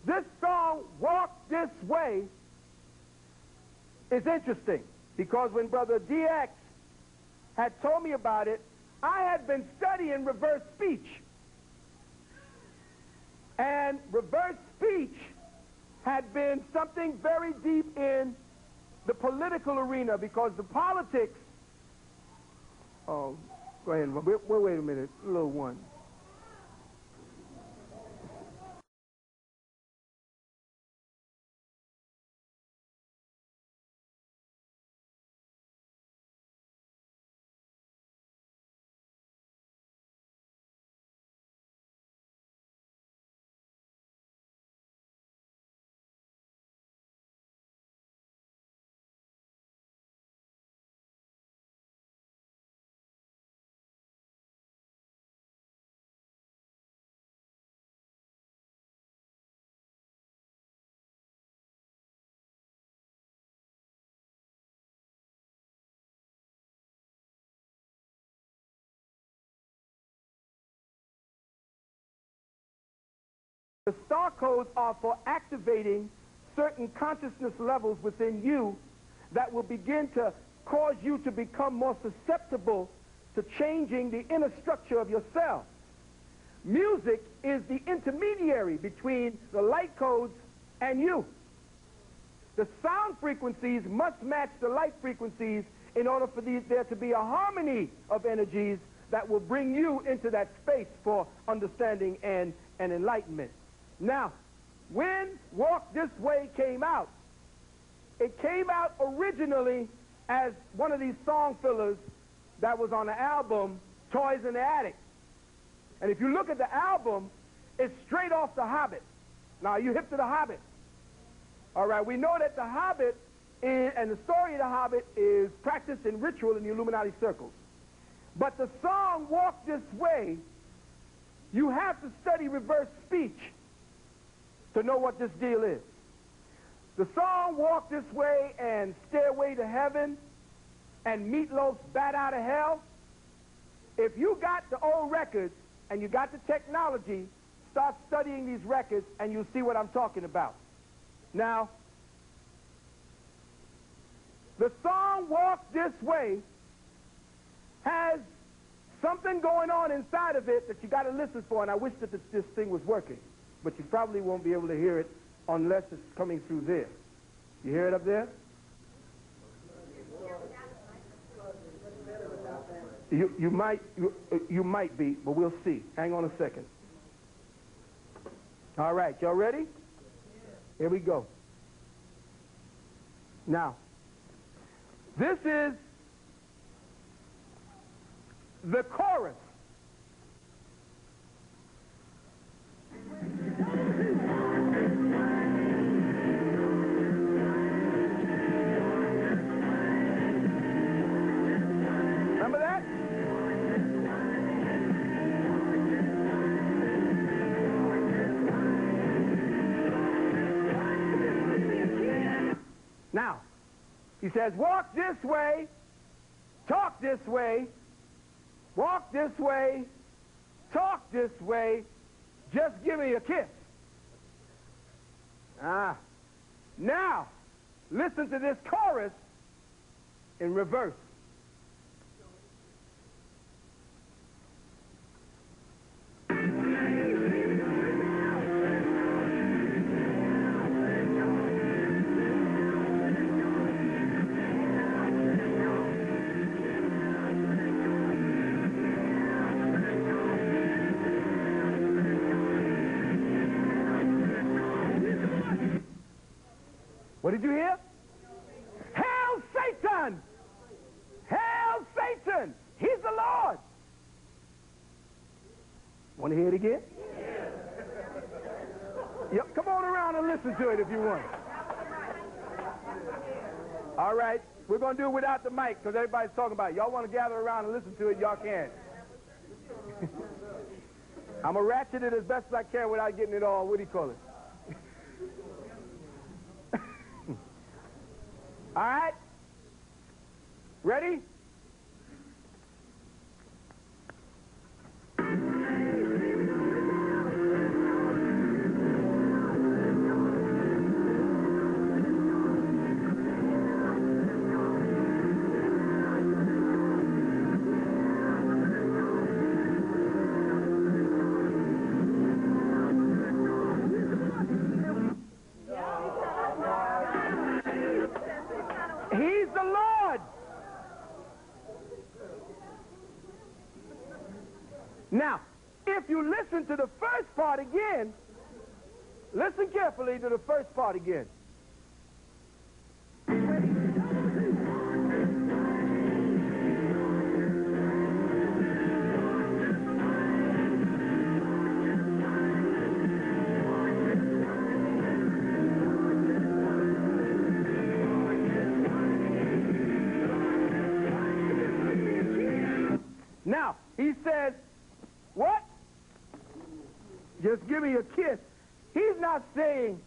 this song, Walk This Way, is interesting, because when Brother DX had told me about it, I had been studying reverse speech. And reverse speech had been something very deep in the political arena, because the politics, oh, go ahead, wait a minute, little one. The Starcodes are for activating certain consciousness levels within you that will begin to cause you to become more susceptible to changing the inner structure of your cell. Music is the intermediary between the light codes and you. The sound frequencies must match the light frequencies in order for there to be a harmony of energies that will bring you into that space for understanding and enlightenment. Now, when Walk This Way came out, it came out originally as one of these song fillers that was on the album Toys in the Attic. And if you look at the album, it's straight off The Hobbit. Now, are you hip to The Hobbit? All right, we know that The Hobbit and the story of The Hobbit is practiced in ritual in the Illuminati circles. But the song Walk This Way, you have to study reverse speech to know what this deal is. The song Walk This Way and Stairway to Heaven and Meatloaf's Bat Out of Hell, if you got the old records and you got the technology, start studying these records and you'll see what I'm talking about. Now, the song Walk This Way has something going on inside of it that you got to listen for, and I wish that this thing was working. But you probably won't be able to hear it unless it's coming through there. You hear it up there? You might be, but we'll see. Hang on a second. All right, y'all ready? Here we go. Now, this is the chorus. Remember that? Now, he says, walk this way, talk this way, walk this way, talk this way, just give me a kiss. Now, listen to this chorus in reverse. What did you hear? Hail Satan! Hail Satan! He's the Lord! Want to hear it again? Yep, come on around and listen to it if you want. All right, we're going to do it without the mic because everybody's talking about it. Y'all want to gather around and listen to it, y'all can. I'm going to ratchet it as best as I can without getting it all, what do you call it? All right? Ready? Now, if you listen to the first part again, listen carefully to the first part again. Now, he said, what? Just give me a kiss. He's not saying,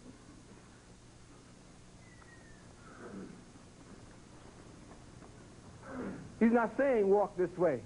walk this way.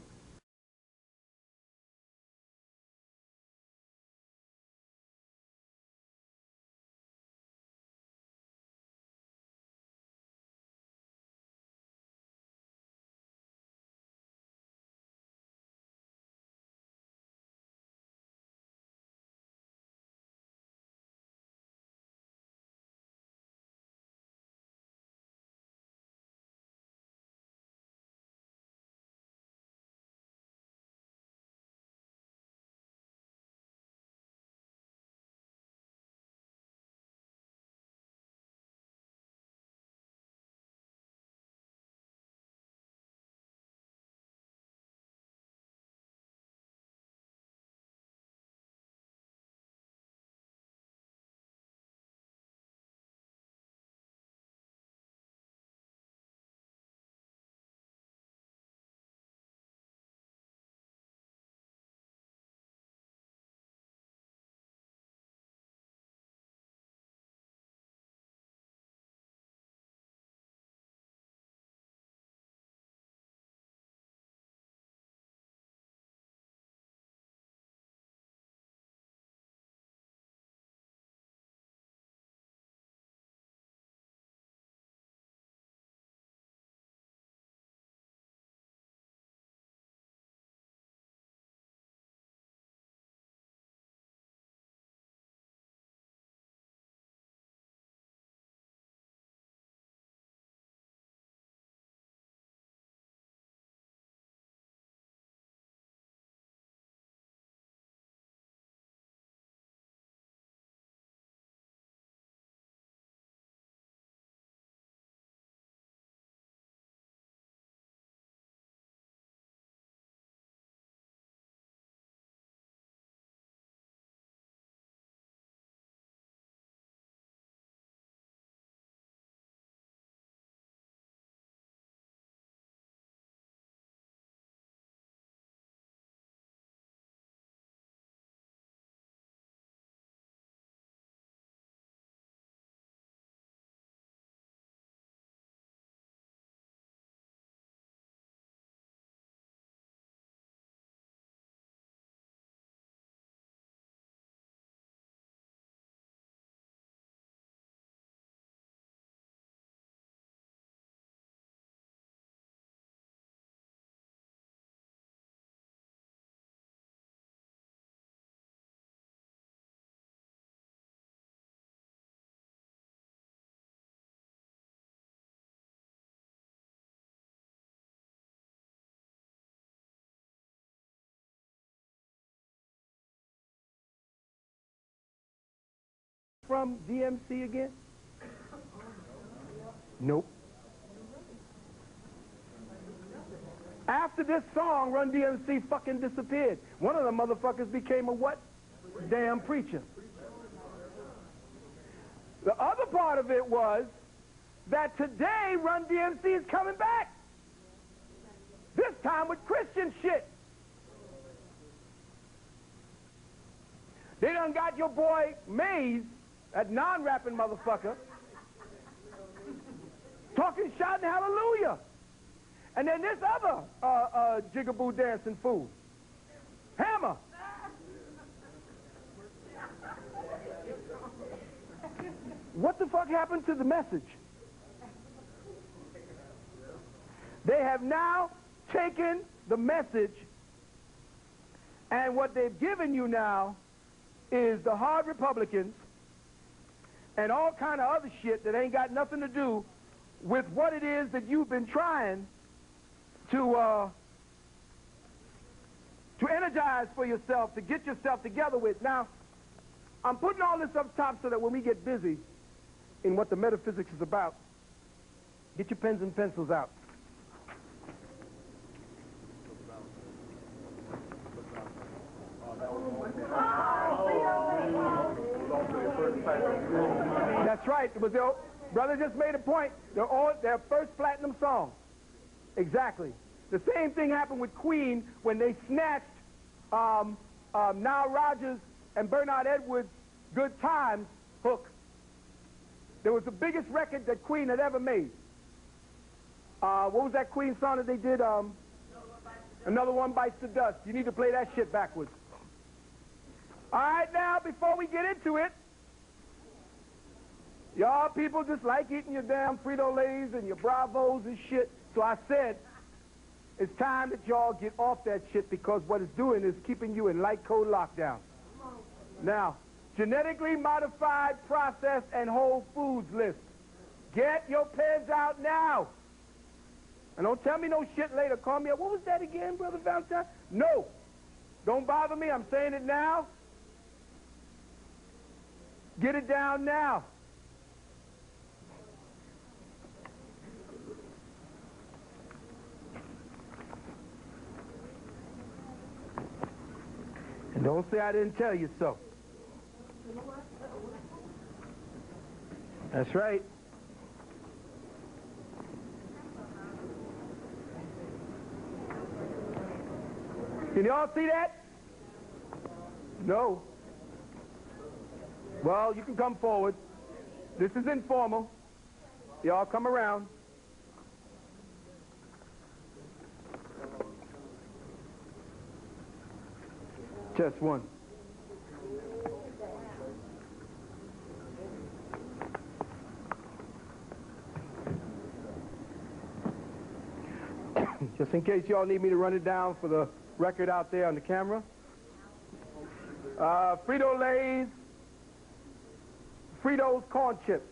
From DMC again? Nope. After this song, Run DMC fucking disappeared. One of the motherfuckers became a what? Damn preacher. The other part of it was that today Run DMC is coming back. This time with Christian shit. They done got your boy Maze, that non-rapping motherfucker, talking, shouting hallelujah. And then this other jigaboo dancing fool, Hammer. What the fuck happened to the message? They have now taken the message, and what they've given you now is the hard Republicans and all kind of other shit that ain't got nothing to do with what it is that you've been trying to to energize for yourself, to get yourself together with. Now, I'm putting all this up top so that when we get busy in what the metaphysics is about, get your pens and pencils out. That's right. It was their brother just made a point. Their first platinum song. Exactly. The same thing happened with Queen when they snatched Nile Rodgers and Bernard Edwards' Good Times hook. It was the biggest record that Queen had ever made. What was that Queen song that they did? Another One Bites the Dust. You need to play that shit backwards. All right, now, before we get into it, y'all people just like eating your damn Frito-Lays and your Bravos and shit. So I said, it's time that y'all get off that shit because what it's doing is keeping you in light code lockdown. Now, genetically modified, processed, and whole foods list. Get your pens out now. And don't tell me no shit later. Call me up. What was that again, Brother Valentine? No. Don't bother me. I'm saying it now. Get it down now. And don't say I didn't tell you so. That's right. Can y'all see that? No. Well, you can come forward. This is informal. Y'all come around. Just one. Just in case y'all need me to run it down for the record out there on the camera. Frito-Lays, Fritos corn chips,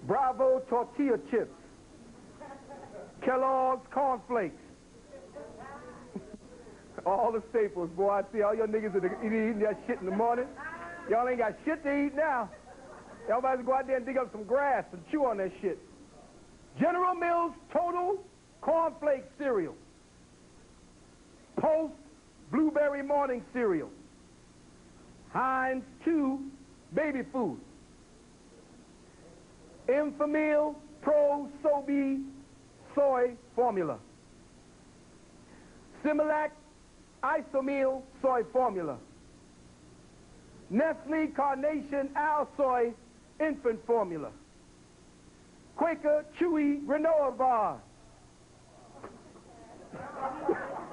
Bravo tortilla chips, Kellogg's corn flakes. All the staples, boy. I see all your niggas eating that shit in the morning. Y'all ain't got shit to eat now. Y'all might as well go out there and dig up some grass and chew on that shit. General Mills Total Cornflake Cereal. Post Blueberry Morning Cereal. Heinz 2 Baby Food. Enfamil Pro Sobe Soy Formula. Similac Isomil Soy Formula. Nestle Carnation Al Soy Infant Formula. Quaker Chewy Granola Bar.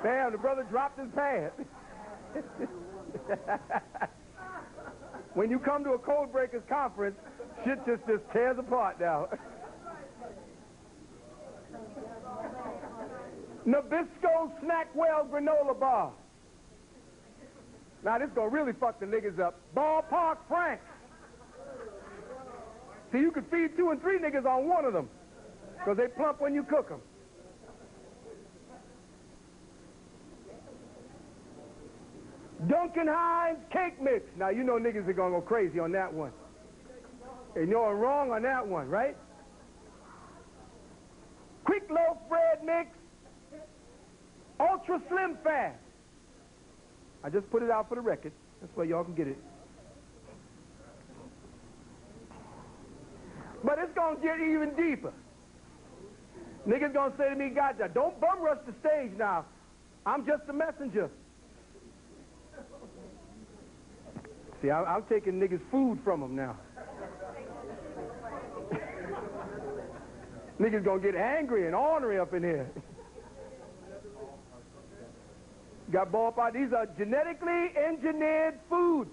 Damn, the brother dropped his pants. When you come to a Code Breakers conference, shit just tears apart now. Nabisco Snackwell Granola Bar. Now this gonna really fuck the niggas up. Ballpark Franks. See, you could feed 2 and 3 niggas on one of them, because they plump when you cook them. Duncan Hines Cake Mix. Now you know niggas are gonna go crazy on that one. And you're wrong on that one, right? Quick Loaf Bread Mix. Ultra Slim Fast. I just put it out for the record. That's where y'all can get it. But it's going to get even deeper. Niggas going to say to me, God, don't bum rush the stage now. I'm just a messenger. See, I'm taking niggas' food from them now. Niggas going to get angry and ornery up in here. Got ballpark. These are genetically engineered food.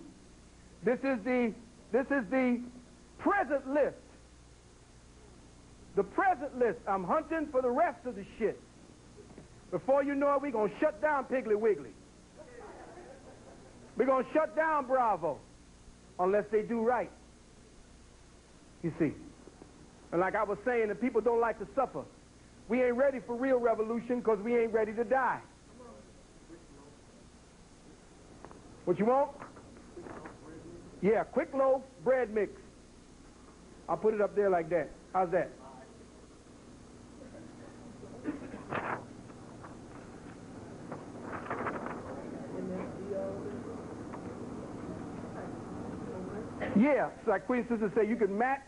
This is the present list. The present list. I'm hunting for the rest of the shit. Before you know it, we're going to shut down Piggly Wiggly. We're going to shut down Bravo. Unless they do right. You see. And like I was saying, the people don't like to suffer. We ain't ready for real revolution because we ain't ready to die. What you want? Yeah, quick loaf bread mix. I'll put it up there like that. How's that? Yeah, so like Queen Sister say, you can match.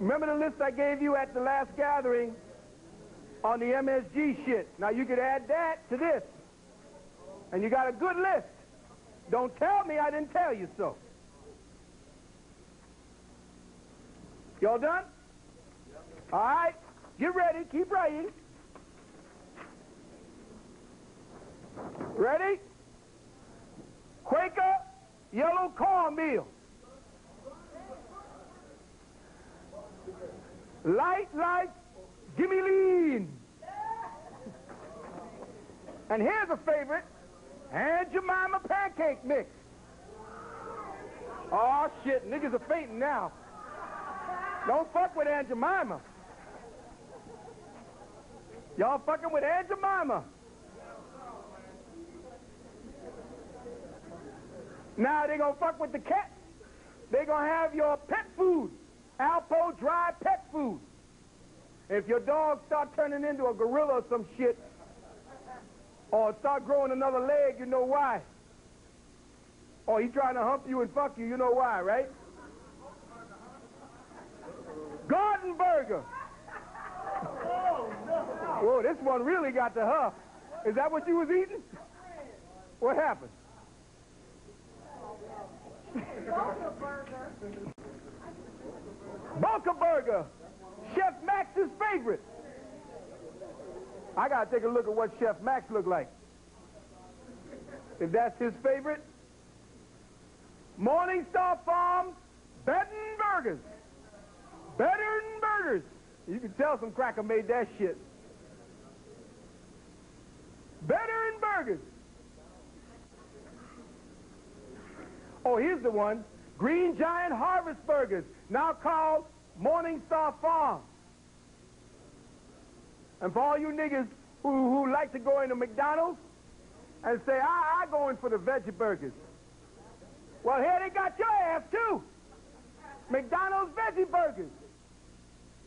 Remember the list I gave you at the last gathering on the MSG shit? Now you could add that to this. And you got a good list. Don't tell me I didn't tell you so. Y'all done? All right, get ready, keep writing. Ready? Quaker yellow cornmeal. Light, gimme lean. And here's a favorite, Aunt Jemima pancake mix. Oh shit, niggas are fainting now. Don't fuck with Aunt Jemima. Y'all fucking with Aunt Jemima. Now they gonna fuck with the cat. They gonna have your pet food. Alpo dry pet food. If your dog start turning into a gorilla or some shit, or start growing another leg, you know why. Or he trying to hump you and fuck you, you know why, right? Garden burger. Whoa, this one really got the huff. Is that what you was eating? What happened? Bunker burger. Chef Max's favorite. I gotta take a look at what Chef Max look like. If that's his favorite. Morningstar Farms Bedden Burgers. Bedden Burgers. You can tell some cracker made that shit. Bedden Burgers. Oh, here's the one. Green Giant Harvest Burgers, now called Morningstar Farms. And for all you niggas who like to go into McDonald's and say, I go in for the veggie burgers. Well, here they got your ass, too. McDonald's veggie burgers.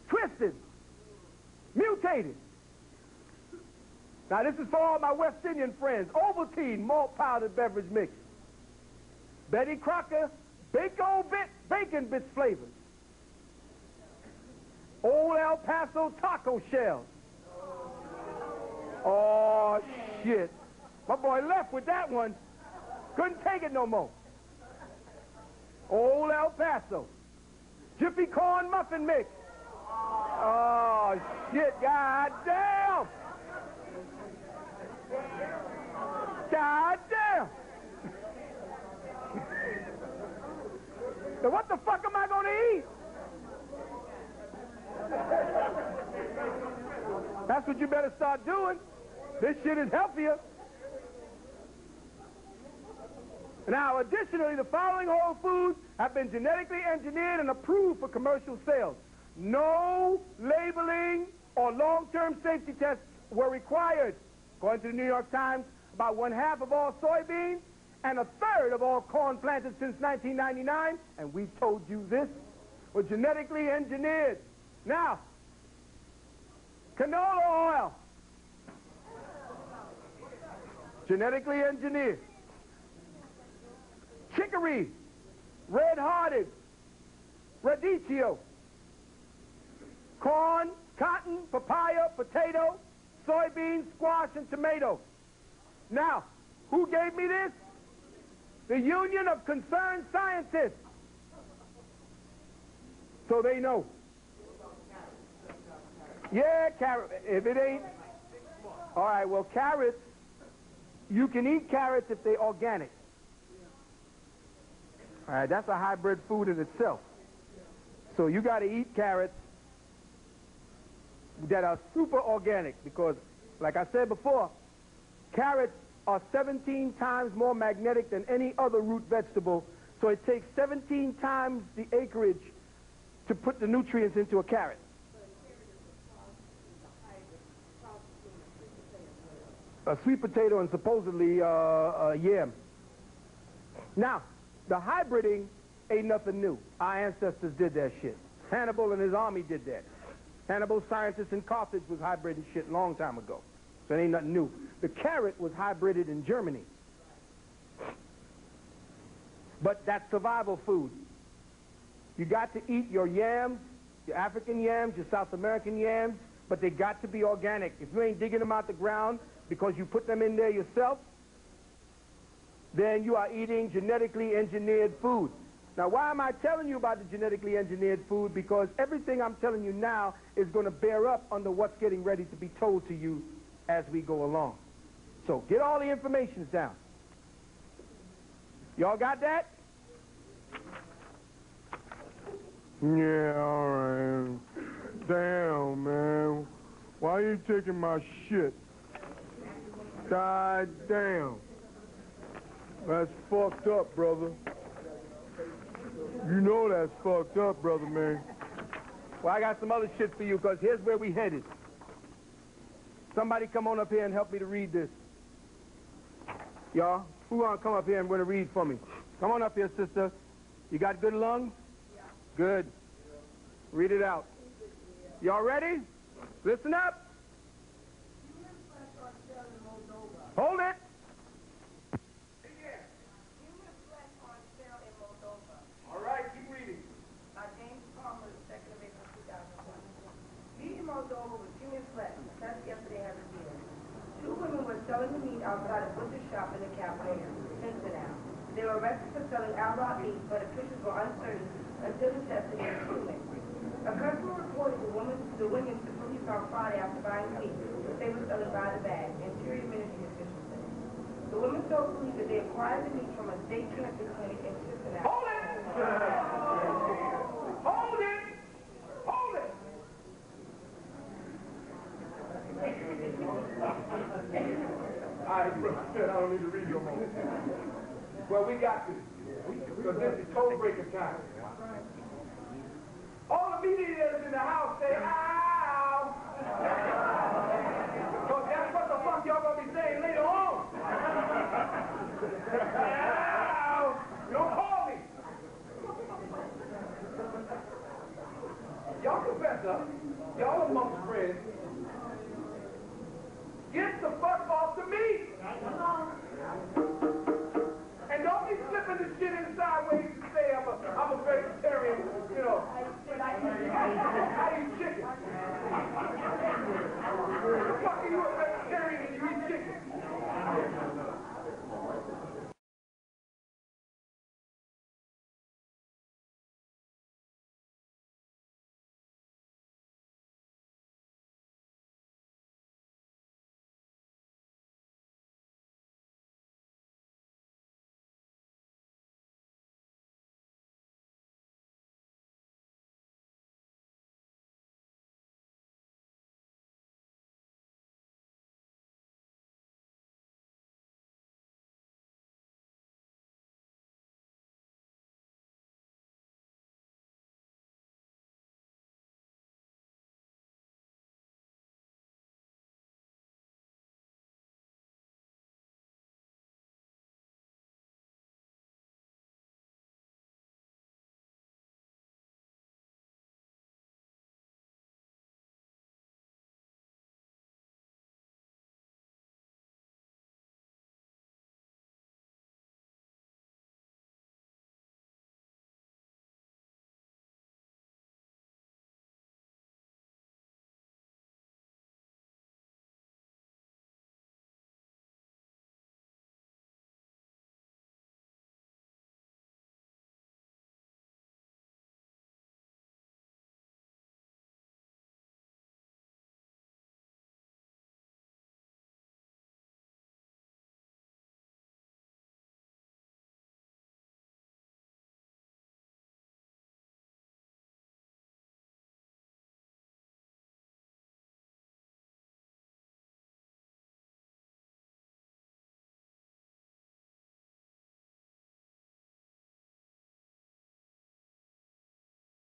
Twisted. Mutated. Now, this is for all my West Indian friends. Ovaltine malt powdered beverage mix. Betty Crocker bacon bits flavors. Old El Paso taco shells. Oh, shit. My boy left with that one. Couldn't take it no more. Old El Paso. Jiffy corn muffin mix. Oh, shit. God damn. God damn. So what the fuck am I going to eat? That's what you better start doing. This shit is healthier. Now, additionally, the following whole foods have been genetically engineered and approved for commercial sales. No labeling or long-term safety tests were required. According to the New York Times, about 1/2 of all soybeans and 1/3 of all corn planted since 1999, and we told you this, were genetically engineered. Now, canola oil, genetically engineered. Chicory, red-hearted, radicchio, corn, cotton, papaya, potato, soybeans, squash, and tomato. Now, who gave me this? The Union of Concerned Scientists. So they know. Yeah, carrot. If it ain't... All right, well, carrots, you can eat carrots if they're organic. All right, that's a hybrid food in itself. So you got to eat carrots that are super organic because, like I said before, carrots are 17 times more magnetic than any other root vegetable, so it takes 17 times the acreage to put the nutrients into a carrot. A sweet potato and supposedly yam. Now, the hybriding ain't nothing new. Our ancestors did that shit. Hannibal and his army did that. Hannibal's scientists in Carthage was hybriding shit a long time ago. So it ain't nothing new. The carrot was hybrided in Germany. But that's survival food. You got to eat your yams, your African yams, your South American yams, but they got to be organic. If you ain't digging them out the ground because you put them in there yourself, then you are eating genetically engineered food. Now, why am I telling you about the genetically engineered food? Because everything I'm telling you now is going to bear up under what's getting ready to be told to you as we go along. So get all the information down. Y'all got that? Yeah, all right. Damn, man. Why you taking my shit? God damn. That's fucked up, brother. You know that's fucked up, brother, man. Well, I got some other shit for you, because here's where we headed. Somebody come on up here and help me to read this. Y'all, who want to come up here and want to read for me? Come on up here, sister. You got good lungs? Yeah. Good. Read it out. Y'all ready? Listen up. Hold it. All right, keep reading. By James Palmer, 2nd of April, 2001. Meat in Moldova was human flesh. That's yesterday has revealed. Two women were selling the meat outside a butcher shop in the capital, Cincinnati. They were arrested for selling outright meat, but officials were uncertain until the testing was human. A customer reported the women to police on Friday after buying meat that they were selling by the bag, Interior Ministry officials said. The women told police that they acquired the meat from a state cancer clinic in Cincinnati. Hold it! Hold it! Hold it! All right, bro. I don't need to read your more. Well, we got this. Because this is code breaker time. All the meat eaters in the house say, ow! Because that's what the fuck y'all gonna be saying later on. Ow! Don't call me. Y'all confess up. Y'all amongst friends. Get the fuck off the meat! And don't be slipping the shit in sideways and say I'm a vegetarian, you know. I eat chicken. The fuck are you a vegetarian and you eat chicken?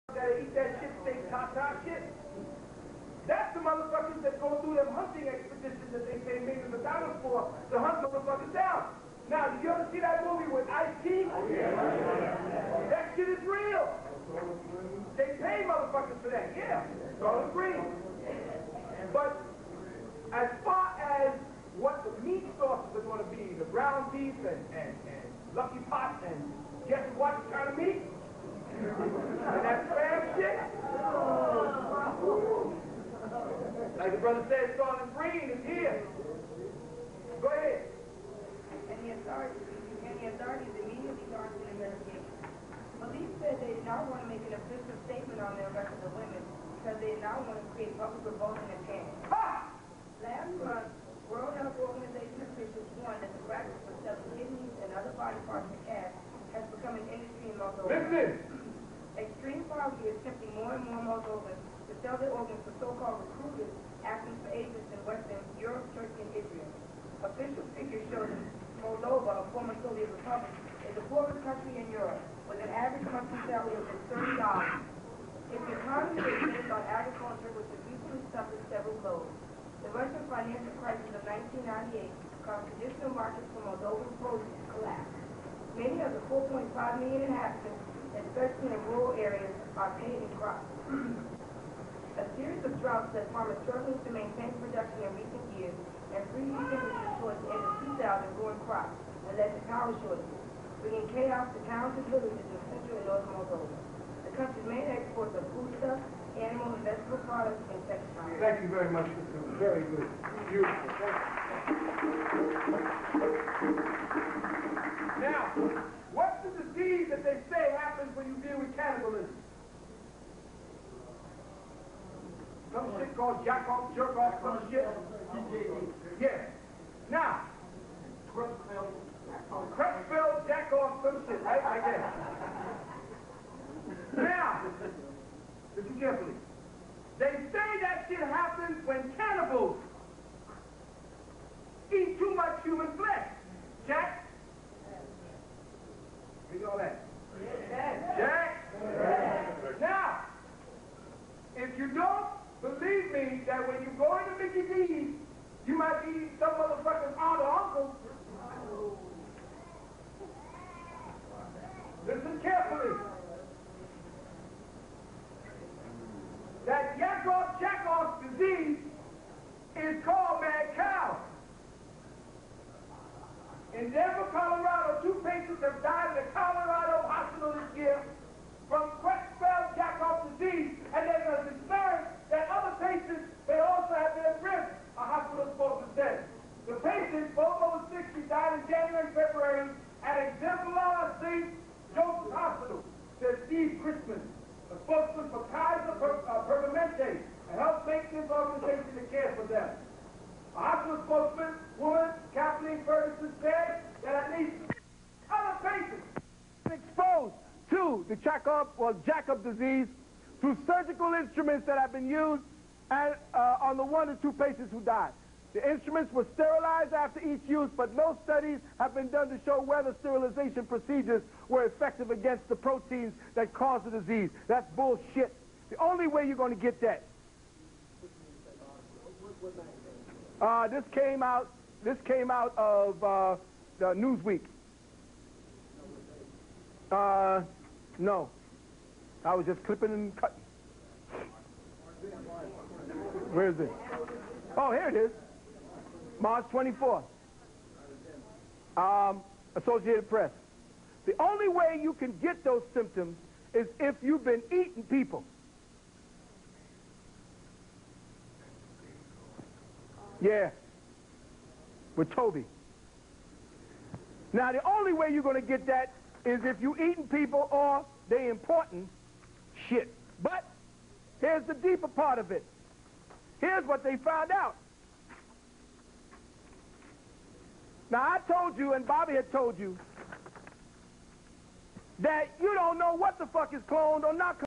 Gotta eat that shit, steak, top shit. That's the motherfuckers that go through them hunting expeditions that they pay millions of dollars for to hunt motherfuckers down. Now, did you ever see that movie with Ice-T? That shit is real. They pay motherfuckers for that, yeah. Garlic green. But as far as what the meat sources are going to be, the ground beef and Lucky Pot and guess what kind of meat? And that spam shit? Like the brother said, Garlic green is here. Go ahead. And the authorities immediately launched an investigation. Police said they did not want to make an official statement on the arrest of the women because they did not want to create public revulsion and panic. Last month, World Health Organization officials warned that the practice of selling kidneys and other body parts for cash has become an industry in Moldova. Listen! Extreme poverty is tempting more and more Moldovans to sell their organs to so-called recruiters acting for agents in Western Europe, Turkey, and Israel. Official figures show that Moldova, a former Soviet republic, is the poorest country in Europe, with an average monthly salary of just $30. Its economy is based on agriculture, which has recently suffered several blows. The Russian financial crisis of 1998 caused traditional markets for Moldovan produce to collapse. Many of the 4.5 million inhabitants, especially in rural areas, are paid in crops. A series of droughts left farmers struggling to maintain production in recent years, and freezing temperatures towards the end of 2000 ruined crops and led to power shortages, bringing chaos to towns and villages in central and northern Moldova. The country's main exports are foodstuffs, animal and vegetable products, and textiles. Thank you very much, Mr. Very good. Beautiful. Now, what's the disease that they say happens when you deal with cannibalism? Some shit called jack-off, jerk-off, some shit. Yeah. Now, Crutchfield, jack-off, some shit, right? I guess. Now, listen carefully. They say that shit happens when cannibals eat too much human flesh. Jack? Read all that. Jack? Now, if you don't believe me that when you go into Mickey D's, you might be eating some motherfucker's aunt or uncle. Listen carefully. That yak-off, jack-off disease is called mad cow. In Denver, Colorado, 2 patients have died in a Colorado hospital this year from Crutchfield jack-off disease, and there's a concern that other patients may also have their ribs, a hospital spokesman said. The patients, both over 60, died in January and February at Exemplar St. Joseph Hospital, said Steve Christmas, a spokesman for Kaiser Permanente, and helped make this organization that cares for them. A hospital spokesman, woman, Kathleen Ferguson, said that at least other patients exposed to the jack-up disease through surgical instruments that have been used and, on the 1 or 2 patients who died. The instruments were sterilized after each use, but no studies have been done to show whether sterilization procedures were effective against the proteins that cause the disease. That's bullshit. The only way you're going to get that. This came out of the Newsweek. No. I was just clipping and cutting. Where is it? Oh, here it is. March 24th. Associated Press. The only way you can get those symptoms is if you've been eating people. Yeah. With Toby. Now, the only way you're going to get that is if you eating people or they importing shit. But here's the deeper part of it. Here's what they found out. Now, I told you, and Bobby had told you, that you don't know what the fuck is cloned or not cloned.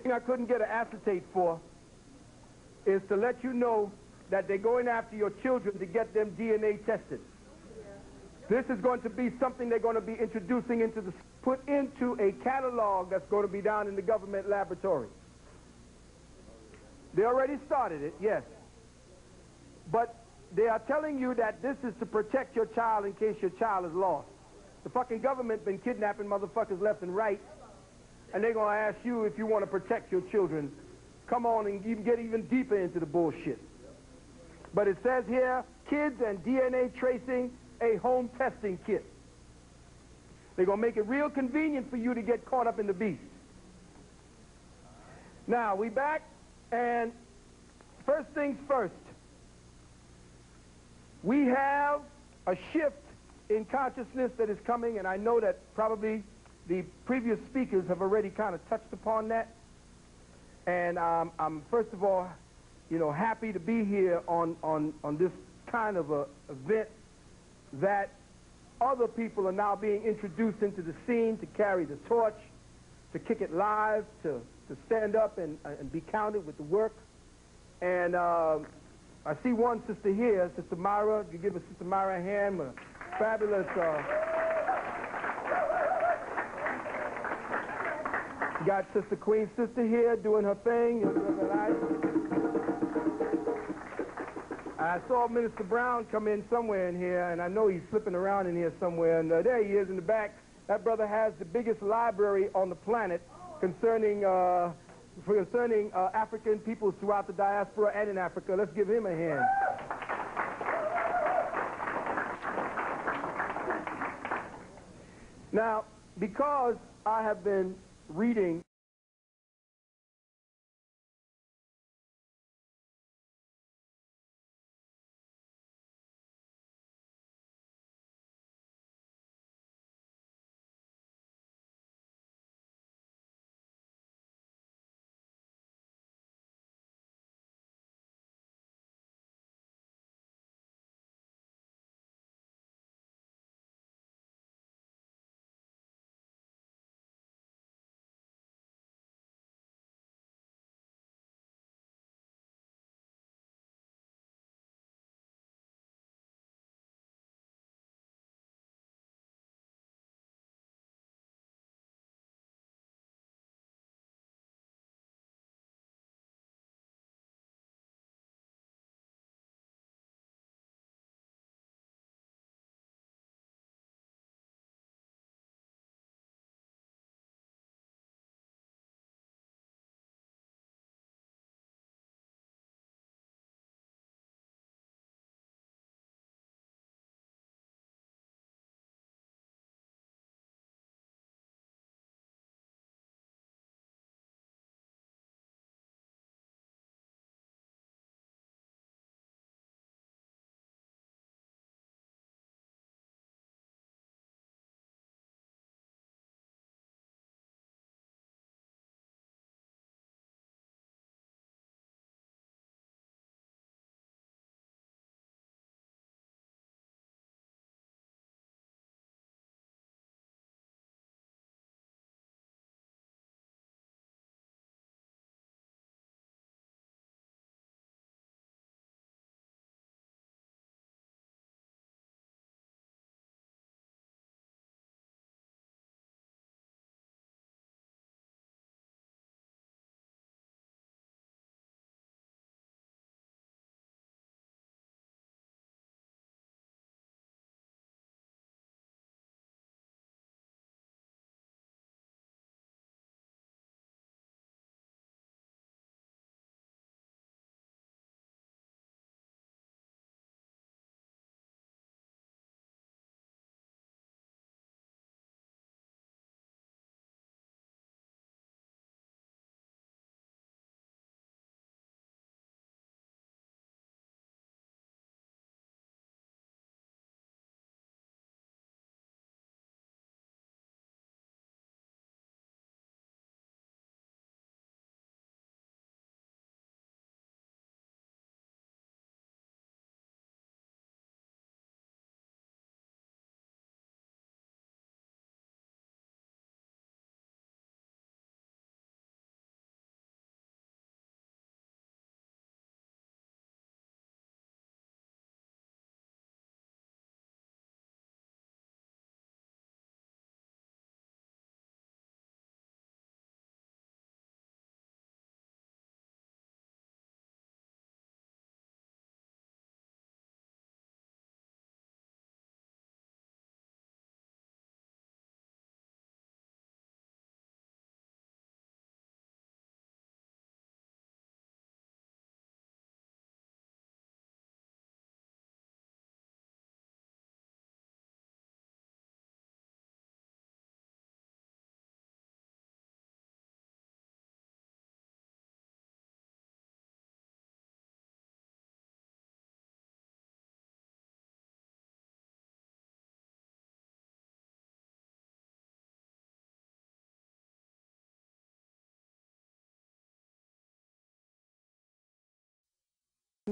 thing I couldn't get an acetate for is to let you know that they're going after your children to get them DNA tested. This is going to be something they're going to be introducing put into a catalog that's going to be down in the government laboratory. They already started it, yes. But they are telling you that this is to protect your child in case your child is lost. The fucking government been kidnapping motherfuckers left and right, and they're going to ask you if you want to protect your children. Come on and get even deeper into the bullshit. But it says here, kids and DNA tracing, a home testing kit. They're going to make it real convenient for you to get caught up in the beast. Now, we back, and first things first. We have a shift in consciousness that is coming, and I know that probably the previous speakers have already kind of touched upon that. And I'm first of all, you know, happy to be here on this kind of a event that other people are now being introduced into the scene to carry the torch, to kick it live, to stand up and be counted with the work. And I see one sister here, Sister Myra. You give Sister Myra a hand. Fabulous. You got Sister Queen Sister here doing her thing. I saw Minister Brown come in somewhere in here, and I know he's slipping around in here somewhere. And there he is in the back. That brother has the biggest library on the planet concerning African peoples throughout the diaspora and in Africa. Let's give him a hand. Now, because I have been reading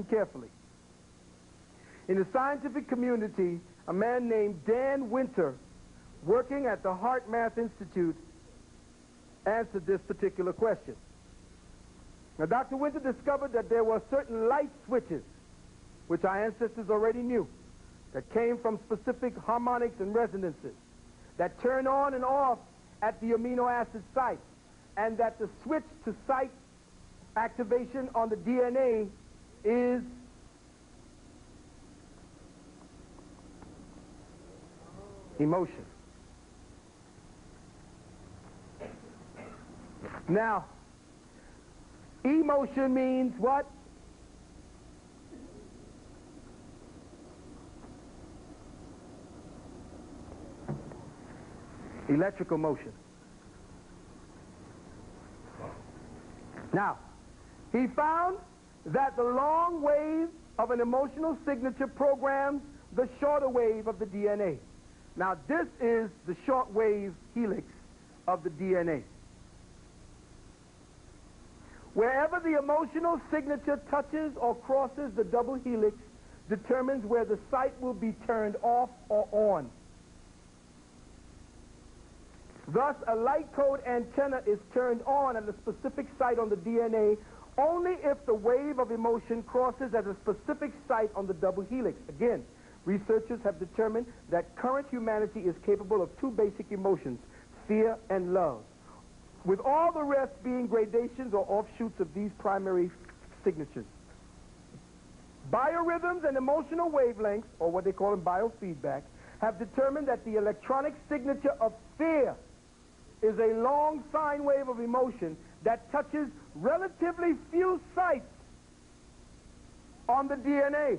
carefully. In the scientific community, a man named Dan Winter, working at the Heart Math Institute, answered this particular question. Now, Dr. Winter discovered that there were certain light switches, which our ancestors already knew, that came from specific harmonics and resonances, that turn on and off at the amino acid site, and that the switch to site activation on the DNA is emotion. Now, emotion means what? Electrical motion. Now, he found that the long wave of an emotional signature programs the shorter wave of the DNA. Now, this is the short wave helix of the DNA. Wherever the emotional signature touches or crosses the double helix determines where the site will be turned off or on. Thus, a light code antenna is turned on at a specific site on the DNA only if the wave of emotion crosses at a specific site on the double helix. Again, researchers have determined that current humanity is capable of two basic emotions, fear and love, with all the rest being gradations or offshoots of these primary signatures. Biorhythms and emotional wavelengths, or what they call them biofeedback, have determined that the electronic signature of fear is a long sine wave of emotion that touches relatively few sites on the DNA.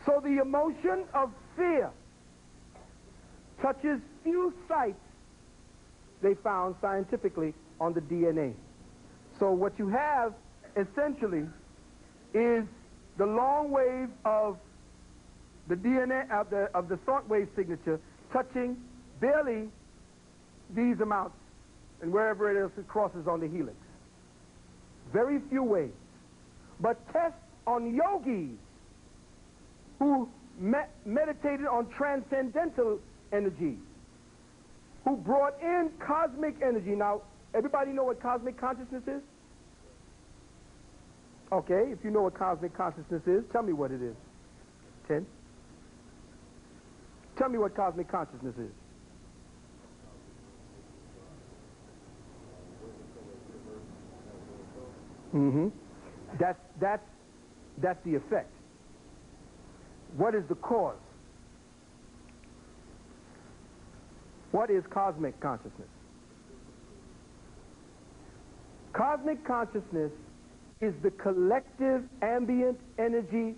So the emotion of fear touches few sites, they found scientifically, on the DNA. So what you have essentially is the long wave of the DNA of the short wave signature touching barely these amounts, and wherever it is it crosses on the helix. Very few waves. But tests on yogis who meditated on transcendental energy, who brought in cosmic energy. Now, everybody know what cosmic consciousness is? Okay, if you know what cosmic consciousness is, tell me what it is. 10. Tell me what cosmic consciousness is. Mm-hmm. That's the effect. What is the cause? What is cosmic consciousness? Cosmic consciousness is the collective ambient energy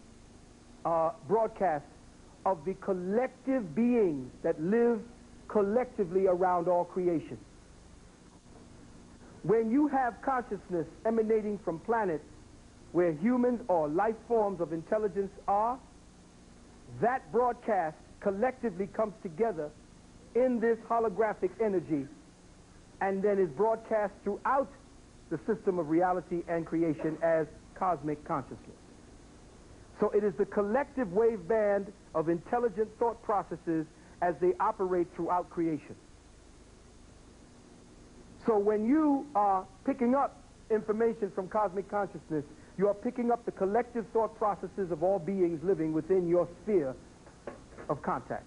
broadcast of the collective beings that live collectively around all creation. When you have consciousness emanating from planets where humans or life forms of intelligence are, that broadcast collectively comes together in this holographic energy and then is broadcast throughout the system of reality and creation as cosmic consciousness. So it is the collective wave band of intelligent thought processes as they operate throughout creation. So when you are picking up information from cosmic consciousness, you are picking up the collective thought processes of all beings living within your sphere of contact,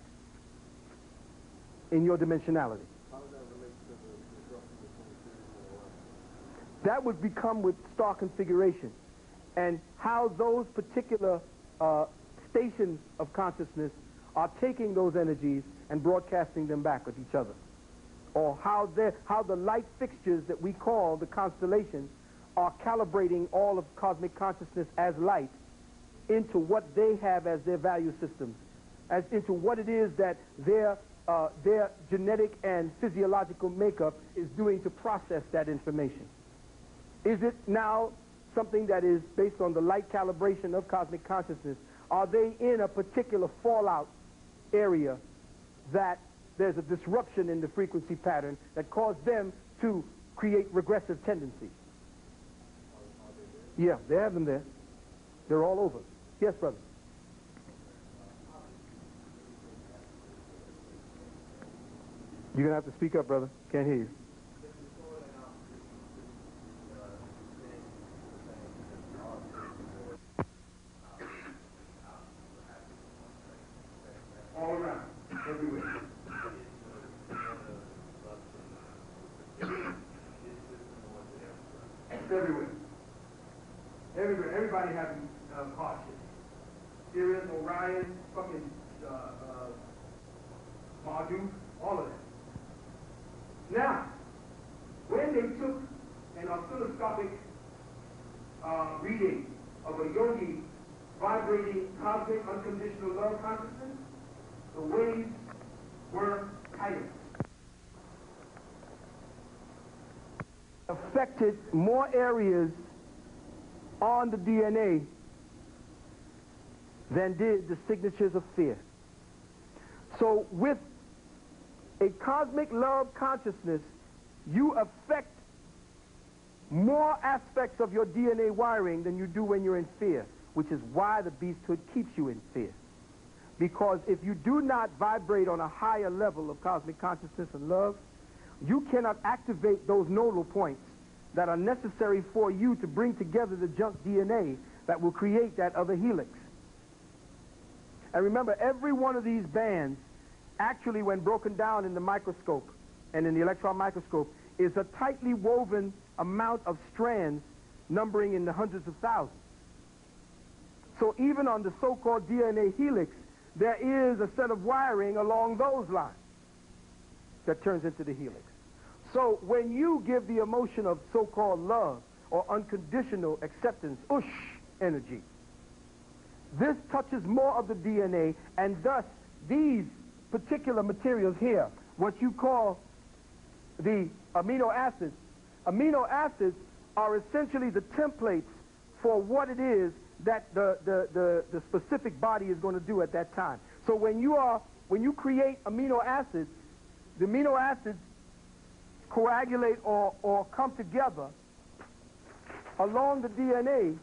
in your dimensionality. How does that relate to the disruption between theory and life? That would become with star configuration and how those particular stations of consciousness are taking those energies and broadcasting them back with each other. Or how the light fixtures that we call the constellations are calibrating all of cosmic consciousness as light into what they have as their value systems, as into what it is that their genetic and physiological makeup is doing to process that information. Is it now something that is based on the light calibration of cosmic consciousness? Are they in a particular fallout area that there's a disruption in the frequency pattern that caused them to create regressive tendencies? Are Yeah, they have them there. They're all over. Yes, brother. You're going to have to speak up, brother. Can't hear you. All around, everywhere. Everywhere. Everywhere. Everybody having hardships. Sirius, Orion, fucking Marduk, all of that. Now, when they took an oscilloscopic reading of a yogi vibrating cosmic unconditional love consciousness, the waves were tighter. Affected more areas on the DNA than did the signatures of fear. So with a cosmic love consciousness, you affect more aspects of your DNA wiring than you do when you're in fear, which is why the beasthood keeps you in fear. Because if you do not vibrate on a higher level of cosmic consciousness and love, you cannot activate those nodal points that are necessary for you to bring together the junk DNA that will create that other helix. And remember, every one of these bands, actually when broken down in the microscope and in the electron microscope, is a tightly woven amount of strands numbering in the hundreds of thousands. So even on the so-called DNA helix, there is a set of wiring along those lines that turns into the helix. So when you give the emotion of so-called love or unconditional acceptance, energy, this touches more of the DNA, and thus these particular materials here, what you call the amino acids are essentially the templates for what it is that the specific body is going to do at that time. So when you create amino acids, the amino acids coagulate or come together along the DNA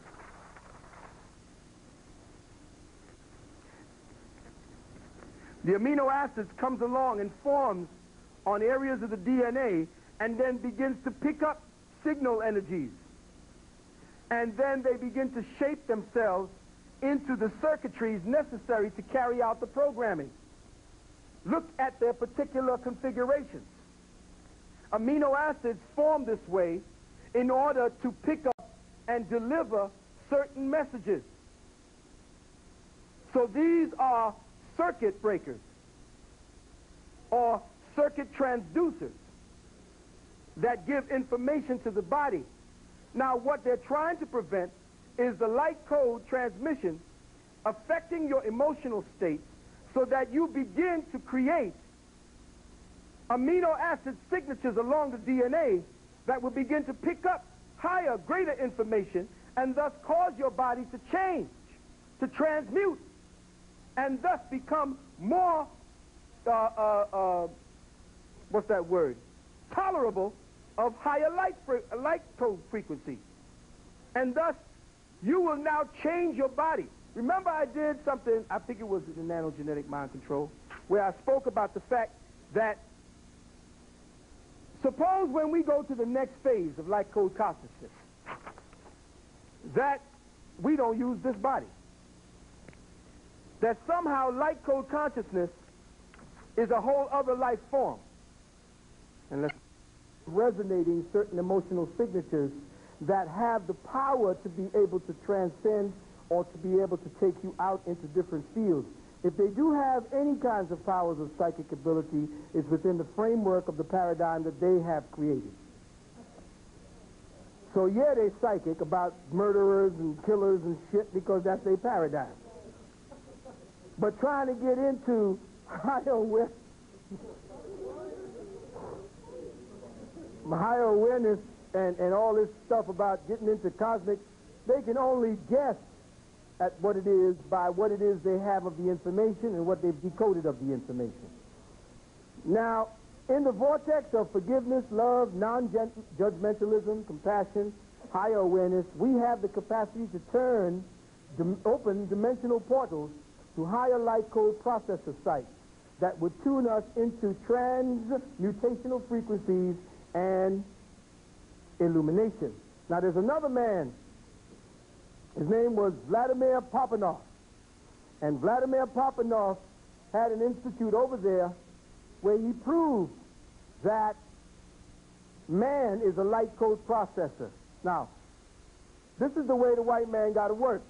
the amino acids comes along and forms on areas of the DNA and then begins to pick up signal energies. And then they begin to shape themselves into the circuitries necessary to carry out the programming. Look at their particular configurations. Amino acids form this way in order to pick up and deliver certain messages. So these are circuit breakers or circuit transducers that give information to the body. Now what they're trying to prevent is the light code transmission affecting your emotional state so that you begin to create amino acid signatures along the DNA that will begin to pick up higher, greater information and thus cause your body to change, to transmute, and thus become more, what's that word? Tolerable of higher light code frequency. And thus, you will now change your body. Remember I did something, I think it was in nanogenetic mind control, where I spoke about the fact that suppose when we go to the next phase of light code consciousness, that we don't use this body. That somehow light code consciousness is a whole other life form. And let's resonating certain emotional signatures that have the power to be able to transcend or to be able to take you out into different fields. If they do have any kinds of powers of psychic ability, it's within the framework of the paradigm that they have created. So yeah, they're psychic about murderers and killers and shit because that's their paradigm. But trying to get into higher awareness and all this stuff about getting into cosmic, they can only guess at what it is by what it is they have of the information and what they've decoded of the information. Now, in the vortex of forgiveness, love, non-judgmentalism, compassion, higher awareness, we have the capacity to turn, open dimensional portals to higher light code processor sites that would tune us into transmutational frequencies and illumination. Now there's another man. His name was Vladimir Popanov. And Vladimir Popanov had an institute over there where he proved that man is a light code processor. Now, this is the way the white man got to work.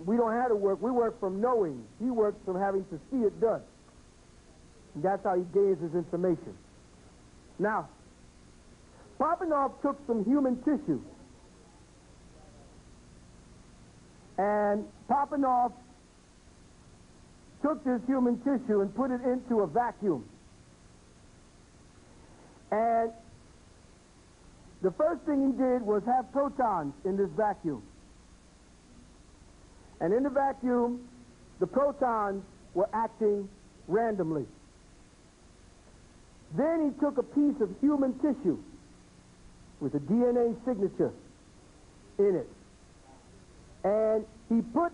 We don't have to work. We work from knowing. He works from having to see it done. And that's how he gains his information. Now, Popanov took some human tissue. And Popanov took this human tissue and put it into a vacuum. And the first thing he did was have protons in this vacuum. And in the vacuum, the protons were acting randomly. Then he took a piece of human tissue with a DNA signature in it. And he put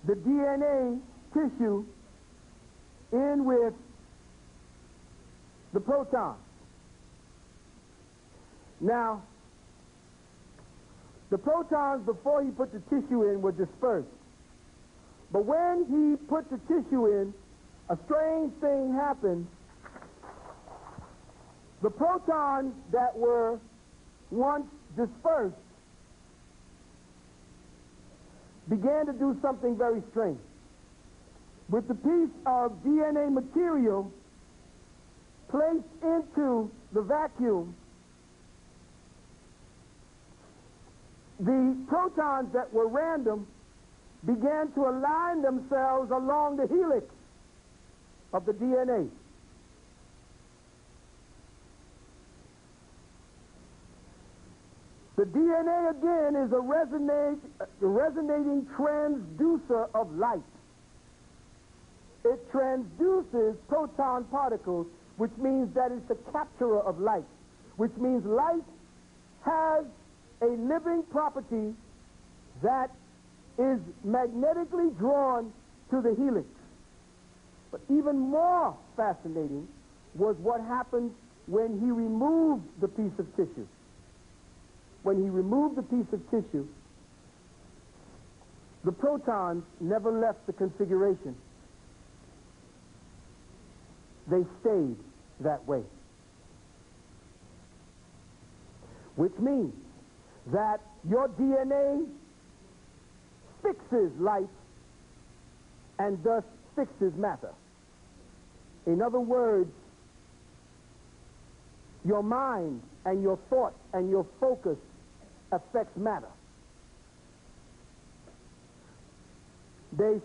the DNA tissue in with the protons. Now, the protons, before he put the tissue in, were dispersed. But when he put the tissue in, a strange thing happened. The protons that were once dispersed began to do something very strange. With the piece of DNA material placed into the vacuum, the protons that were random began to align themselves along the helix of the DNA. The DNA, again, is a resonating transducer of light. It transduces proton particles, which means that it's a capturer of light, which means light has a living property that is magnetically drawn to the helix. But even more fascinating was what happened when he removed the piece of tissue. When he removed the piece of tissue, the protons never left the configuration. They stayed that way. Which means that your DNA fixes light and thus fixes matter. In other words, your mind and your thought and your focus affects matter. They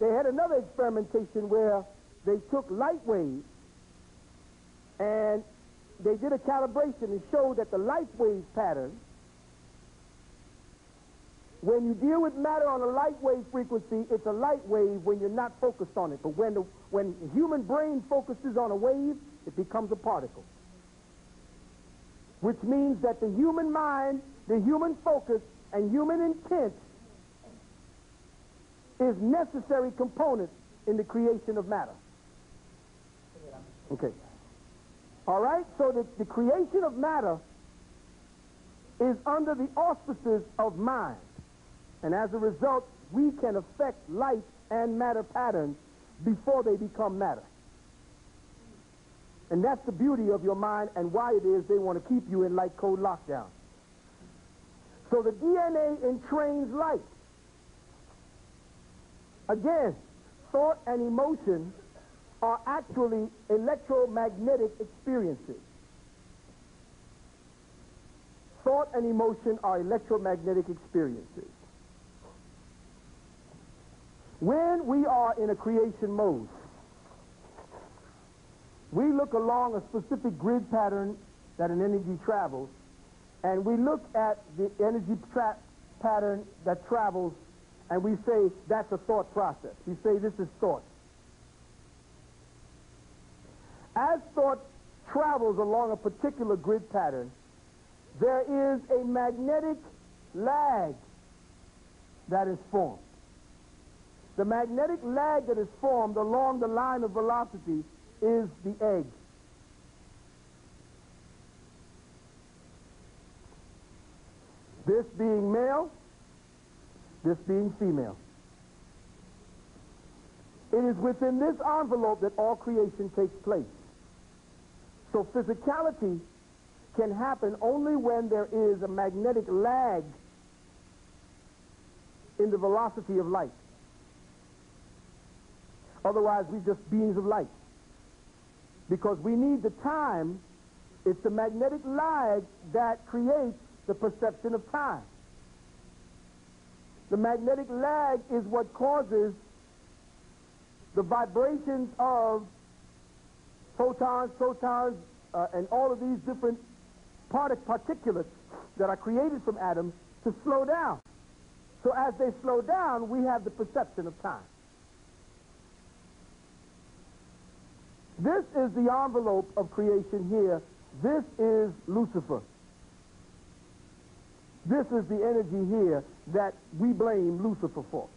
had another experimentation where they took light waves and they did a calibration and showed that the light wave pattern, when you deal with matter on a light wave frequency, it's a light wave when you're not focused on it. But when the human brain focuses on a wave, it becomes a particle. Which means that the human mind, the human focus, and human intent is necessary components in the creation of matter. Okay. All right? So the creation of matter is under the auspices of mind. And as a result, we can affect light and matter patterns before they become matter. And that's the beauty of your mind and why it is they want to keep you in light code lockdown. So the DNA entrains light. Again, thought and emotion are actually electromagnetic experiences. Thought and emotion are electromagnetic experiences. When we are in a creation mode, we look along a specific grid pattern that an energy travels, and we look at the energy pattern that travels, and we say that's a thought process. We say this is thought. As thought travels along a particular grid pattern, there is a magnetic lag that is formed. The magnetic lag that is formed along the line of velocity is the egg. This being male, this being female. It is within this envelope that all creation takes place. So physicality can happen only when there is a magnetic lag in the velocity of light. Otherwise, we're just beings of light. Because we need the time, it's the magnetic lag that creates the perception of time. The magnetic lag is what causes the vibrations of photons, and all of these different particulates that are created from atoms to slow down. So as they slow down, we have the perception of time. This is the envelope of creation here. This is Lucifer. This is the energy here that we blame Lucifer for.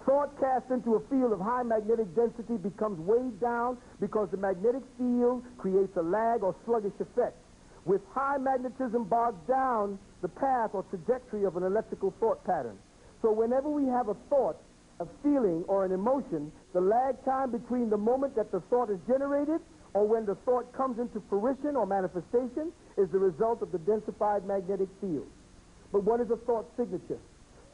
Thought cast into a field of high magnetic density becomes weighed down because the magnetic field creates a lag or sluggish effect. With high magnetism bogs down the path or trajectory of an electrical thought pattern. So whenever we have a thought, a feeling, or an emotion, the lag time between the moment that the thought is generated or when the thought comes into fruition or manifestation is the result of the densified magnetic field. But what is a thought signature?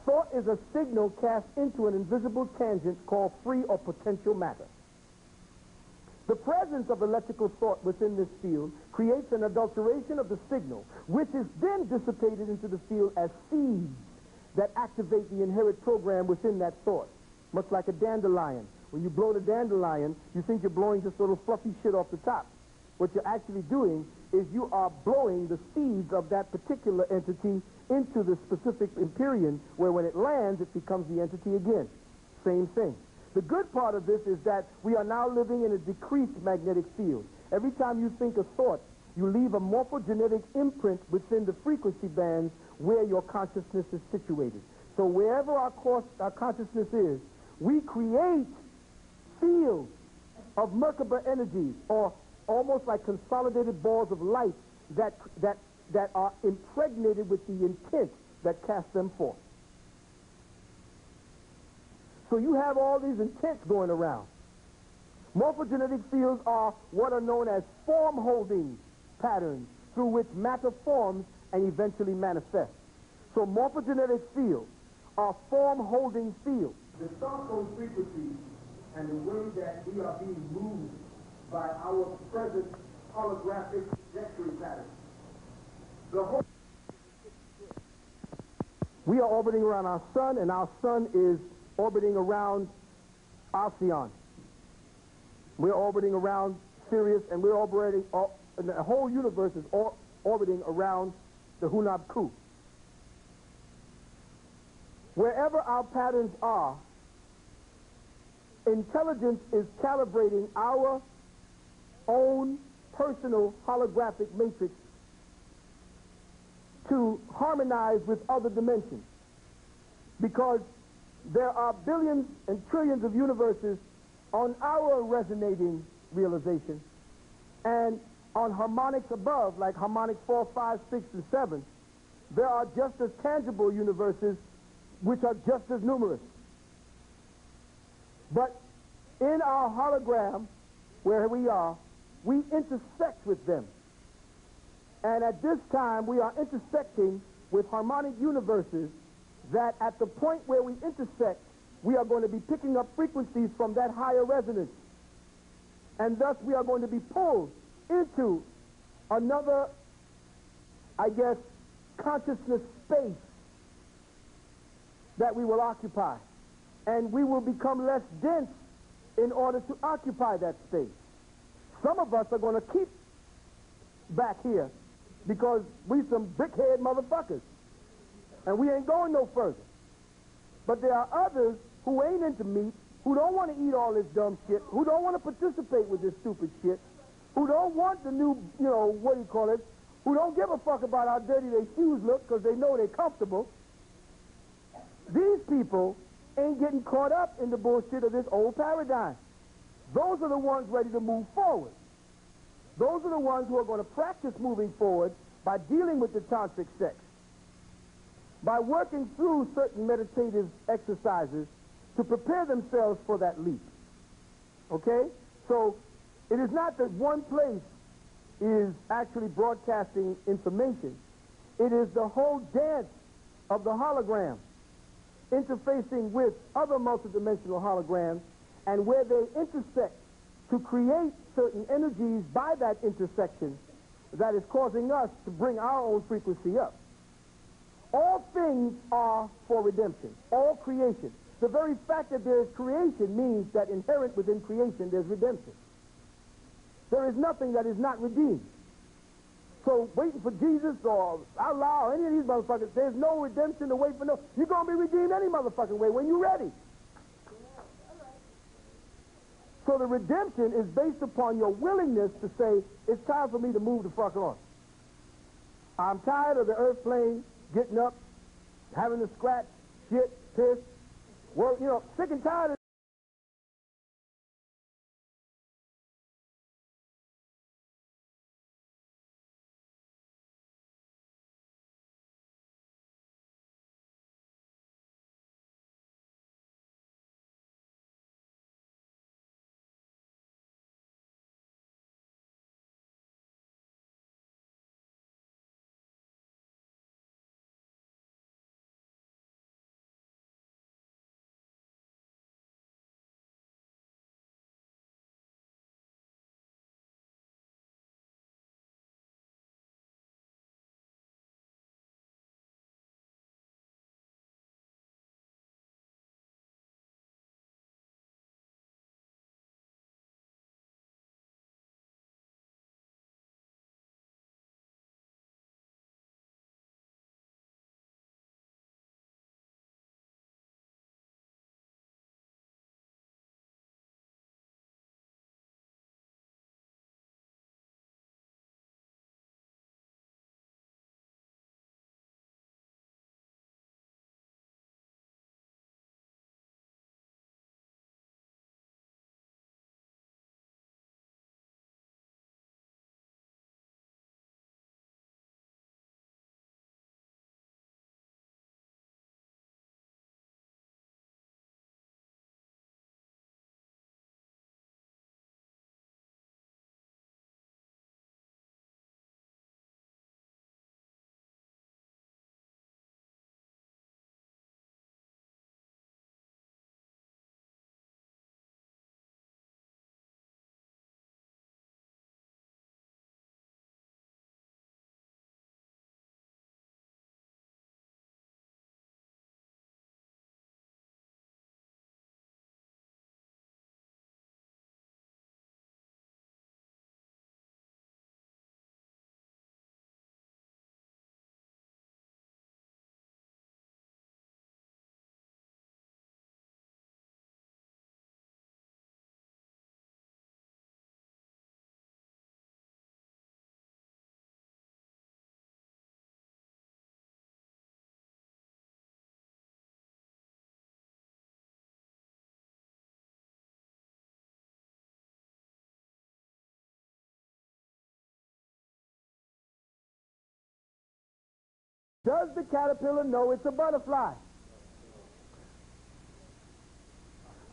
Thought is a signal cast into an invisible tangent called free or potential matter. The presence of electrical thought within this field creates an adulteration of the signal, which is then dissipated into the field as seeds that activate the inherent program within that thought. Much like a dandelion. When you blow the dandelion, you think you're blowing just a little fluffy shit off the top. What you're actually doing is you are blowing the seeds of that particular entity into the specific empyrean, where when it lands, it becomes the entity again. Same thing. The good part of this is that we are now living in a decreased magnetic field. Every time you think a thought, you leave a morphogenetic imprint within the frequency bands where your consciousness is situated. So wherever our consciousness is, we create fields of Merkaba energies, or almost like consolidated balls of light that are impregnated with the intent that cast them forth. So you have all these intents going around. Morphogenetic fields are what are known as form-holding patterns through which matter forms and eventually manifests. So morphogenetic fields are form-holding fields. The Starcode frequencies and the way that we are being moved by our present holographic trajectory pattern. We are orbiting around our sun, and our sun is orbiting around Alcyon. We're orbiting around Sirius, and we're orbiting, and the whole universe is orbiting around the Hunab Ku. Wherever our patterns are, intelligence is calibrating our own personal holographic matrix to harmonize with other dimensions. Because there are billions and trillions of universes on our resonating realization, and on harmonics above, like harmonics 4, 5, 6, and 7, there are just as tangible universes which are just as numerous. But in our hologram, where we are, we intersect with them. And at this time, we are intersecting with harmonic universes that at the point where we intersect, we are going to be picking up frequencies from that higher resonance. And thus we are going to be pulled into another, I guess, consciousness space that we will occupy. And we will become less dense in order to occupy that space. Some of us are going to keep back here because we some brickhead motherfuckers. And we ain't going no further. But there are others who ain't into meat, who don't want to eat all this dumb shit, who don't want to participate with this stupid shit, who don't want the new, what do you call it, who don't give a fuck about how dirty their shoes look because they know they're comfortable, these people ain't getting caught up in the bullshit of this old paradigm. Those are the ones ready to move forward. Those are the ones who are going to practice moving forward by dealing with the tantric sex, by working through certain meditative exercises to prepare themselves for that leap. Okay? So it is not that one place is actually broadcasting information. It is the whole dance of the hologram interfacing with other multidimensional holograms, and where they intersect to create certain energies by that intersection that is causing us to bring our own frequency up. All things are for redemption. All creation. The very fact that there is creation means that inherent within creation there's redemption. There is nothing that is not redeemed. So waiting for Jesus or Allah or any of these motherfuckers, there's no redemption to wait for. No, you're going to be redeemed any motherfucking way when you're ready. So the redemption is based upon your willingness to say, it's time for me to move the fuck on. I'm tired of the earth plane getting up, having to scratch, shit, piss, work, sick and tired of Does the caterpillar know it's a butterfly?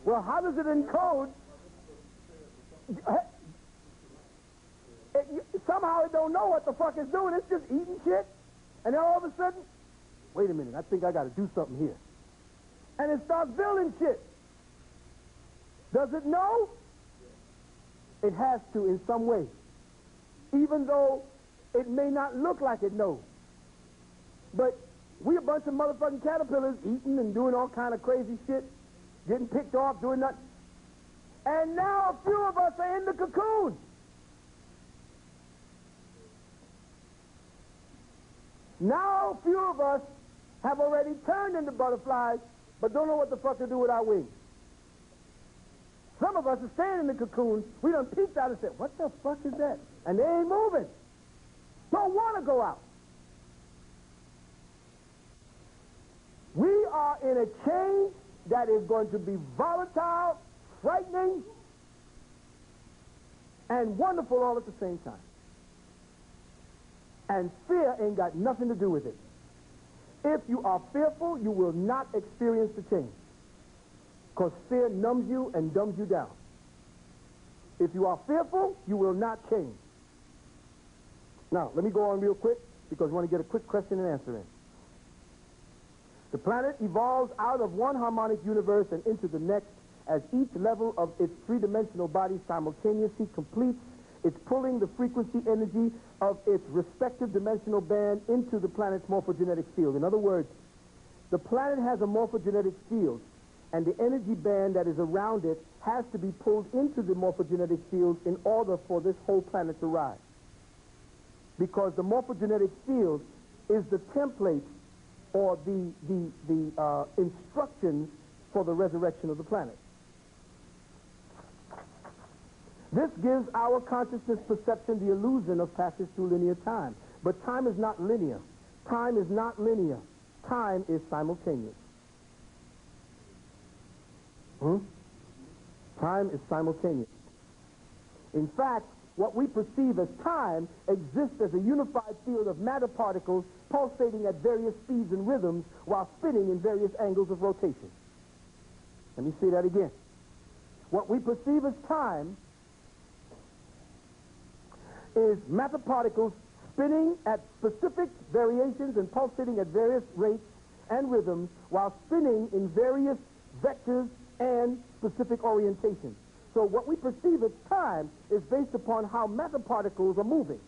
Well, how does it encode? Somehow it don't know what the fuck it's doing. It's just eating shit. And then all of a sudden, wait a minute, I think I got to do something here. And it starts building shit. Does it know? It has to in some way. Even though it may not look like it knows. But we a bunch of motherfucking caterpillars eating and doing all kind of crazy shit, getting picked off, doing nothing. And now a few of us are in the cocoon. Now a few of us have already turned into butterflies, but don't know what the fuck to do with our wings. Some of us are staying in the cocoon. We done peeked out and said, what the fuck is that? And they ain't moving. Don't want to go out. We are in a change that is going to be volatile, frightening, and wonderful all at the same time. And fear ain't got nothing to do with it. If you are fearful, you will not experience the change. Because fear numbs you and dumbs you down. If you are fearful, you will not change. Now, let me go on real quick because we want to get a quick question and answer in. The planet evolves out of one harmonic universe and into the next as each level of its three-dimensional body simultaneously completes its pulling the frequency energy of its respective dimensional band into the planet's morphogenetic field. In other words, the planet has a morphogenetic field, and the energy band that is around it has to be pulled into the morphogenetic field in order for this whole planet to rise. Because the morphogenetic field is the template or the instructions for the resurrection of the planet. This gives our consciousness perception the illusion of passage through linear time. But time is not linear. Time is not linear. Time is simultaneous. Time is simultaneous. In fact, what we perceive as time exists as a unified field of matter particles pulsating at various speeds and rhythms while spinning in various angles of rotation. Let me say that again. What we perceive as time is matter particles spinning at specific variations and pulsating at various rates and rhythms while spinning in various vectors and specific orientations. So what we perceive as time is based upon how matter particles are moving.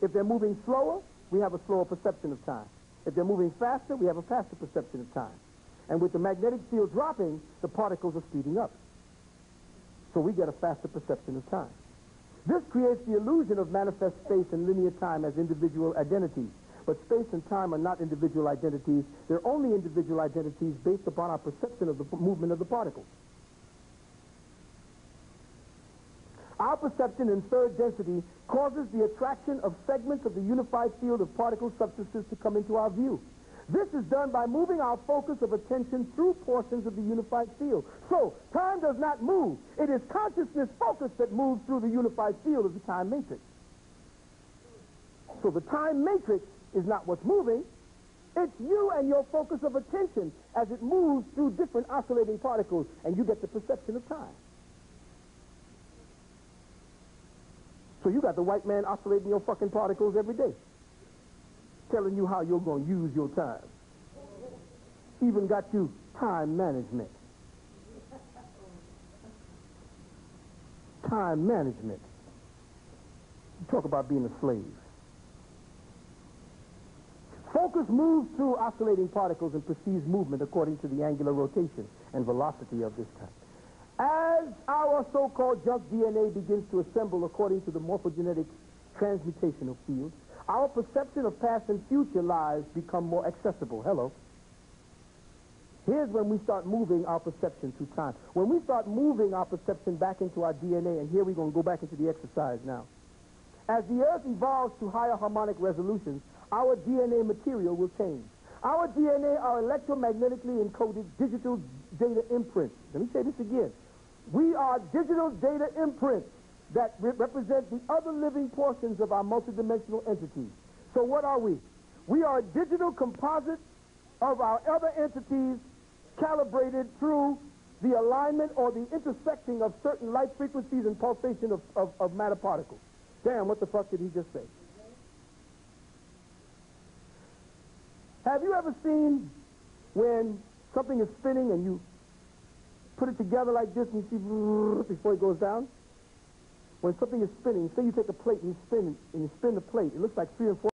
If they're moving slower, we have a slower perception of time. If they're moving faster, we have a faster perception of time. And with the magnetic field dropping, the particles are speeding up. So we get a faster perception of time. This creates the illusion of manifest space and linear time as individual identities. But space and time are not individual identities. They're only individual identities based upon our perception of the movement of the particles. Our perception in third density causes the attraction of segments of the unified field of particle substances to come into our view. This is done by moving our focus of attention through portions of the unified field. So, time does not move. It is consciousness focus that moves through the unified field of the time matrix. So the time matrix is not what's moving. It's you and your focus of attention as it moves through different oscillating particles, and you get the perception of time. So you got the white man oscillating your fucking particles every day, telling you how you're going to use your time. Even got you time management. Time management. You talk about being a slave. Focus moves through oscillating particles and perceives movement according to the angular rotation and velocity of this time. As our so-called junk DNA begins to assemble according to the morphogenetic transmutational field, our perception of past and future lives become more accessible. Hello. Here's when we start moving our perception through time. When we start moving our perception back into our DNA, and here we're going to go back into the exercise now. As the Earth evolves to higher harmonic resolutions, our DNA material will change. Our DNA are electromagnetically encoded digital data imprints. Let me say this again. We are digital data imprints that represent the other living portions of our multidimensional entities. So what are we? We are a digital composite of our other entities calibrated through the alignment or the intersecting of certain light frequencies and pulsation of matter particles. Damn, what the fuck did he just say? Have you ever seen when something is spinning and you put it together like this and you see before it goes down? When something is spinning, say you take a plate and you spin the plate, it looks like 3 and 4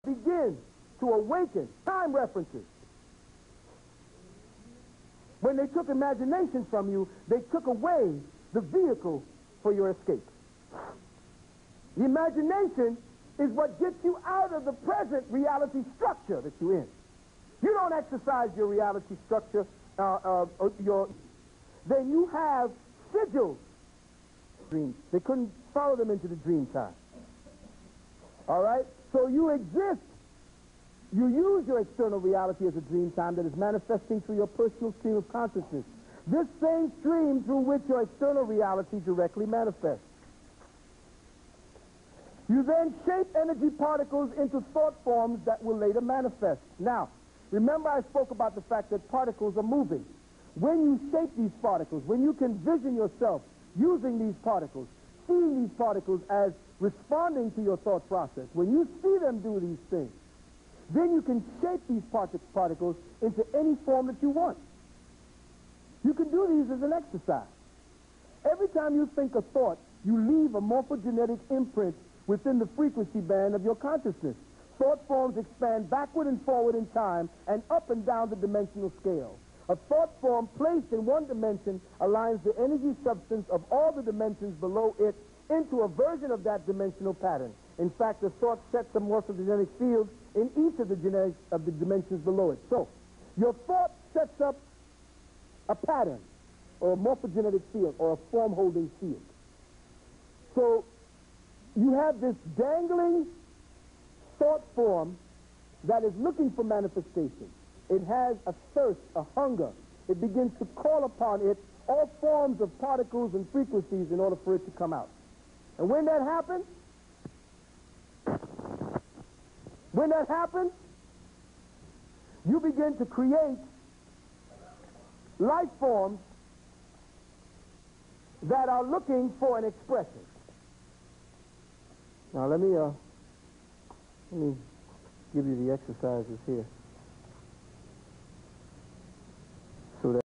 begin to awaken time references. When they took imagination from you, they took away the vehicle for your escape. The imagination is what gets you out of the present reality structure that you're in. You don't exercise your reality structure, then you have sigils. Dreams. They couldn't follow them into the dream time. All right? So you exist. You use your external reality as a dream time that is manifesting through your personal stream of consciousness. This same stream through which your external reality directly manifests. You then shape energy particles into thought forms that will later manifest. Now, remember I spoke about the fact that particles are moving. When you shape these particles, when you can vision yourself using these particles, seeing these particles as responding to your thought process, when you see them do these things, then you can shape these particles into any form that you want. You can do these as an exercise. Every time you think a thought, you leave a morphogenetic imprint within the frequency band of your consciousness. Thought forms expand backward and forward in time and up and down the dimensional scale. A thought form placed in one dimension aligns the energy substance of all the dimensions below it into a version of that dimensional pattern. In fact, the thought sets a morphogenetic field in each of the dimensions below it. So, your thought sets up a pattern, or a morphogenetic field, or a form-holding field. So, you have this dangling thought form that is looking for manifestation. It has a thirst, a hunger. It begins to call upon it all forms of particles and frequencies in order for it to come out. And when that happens, you begin to create life forms that are looking for an expression. Now let me give you the exercises here. So that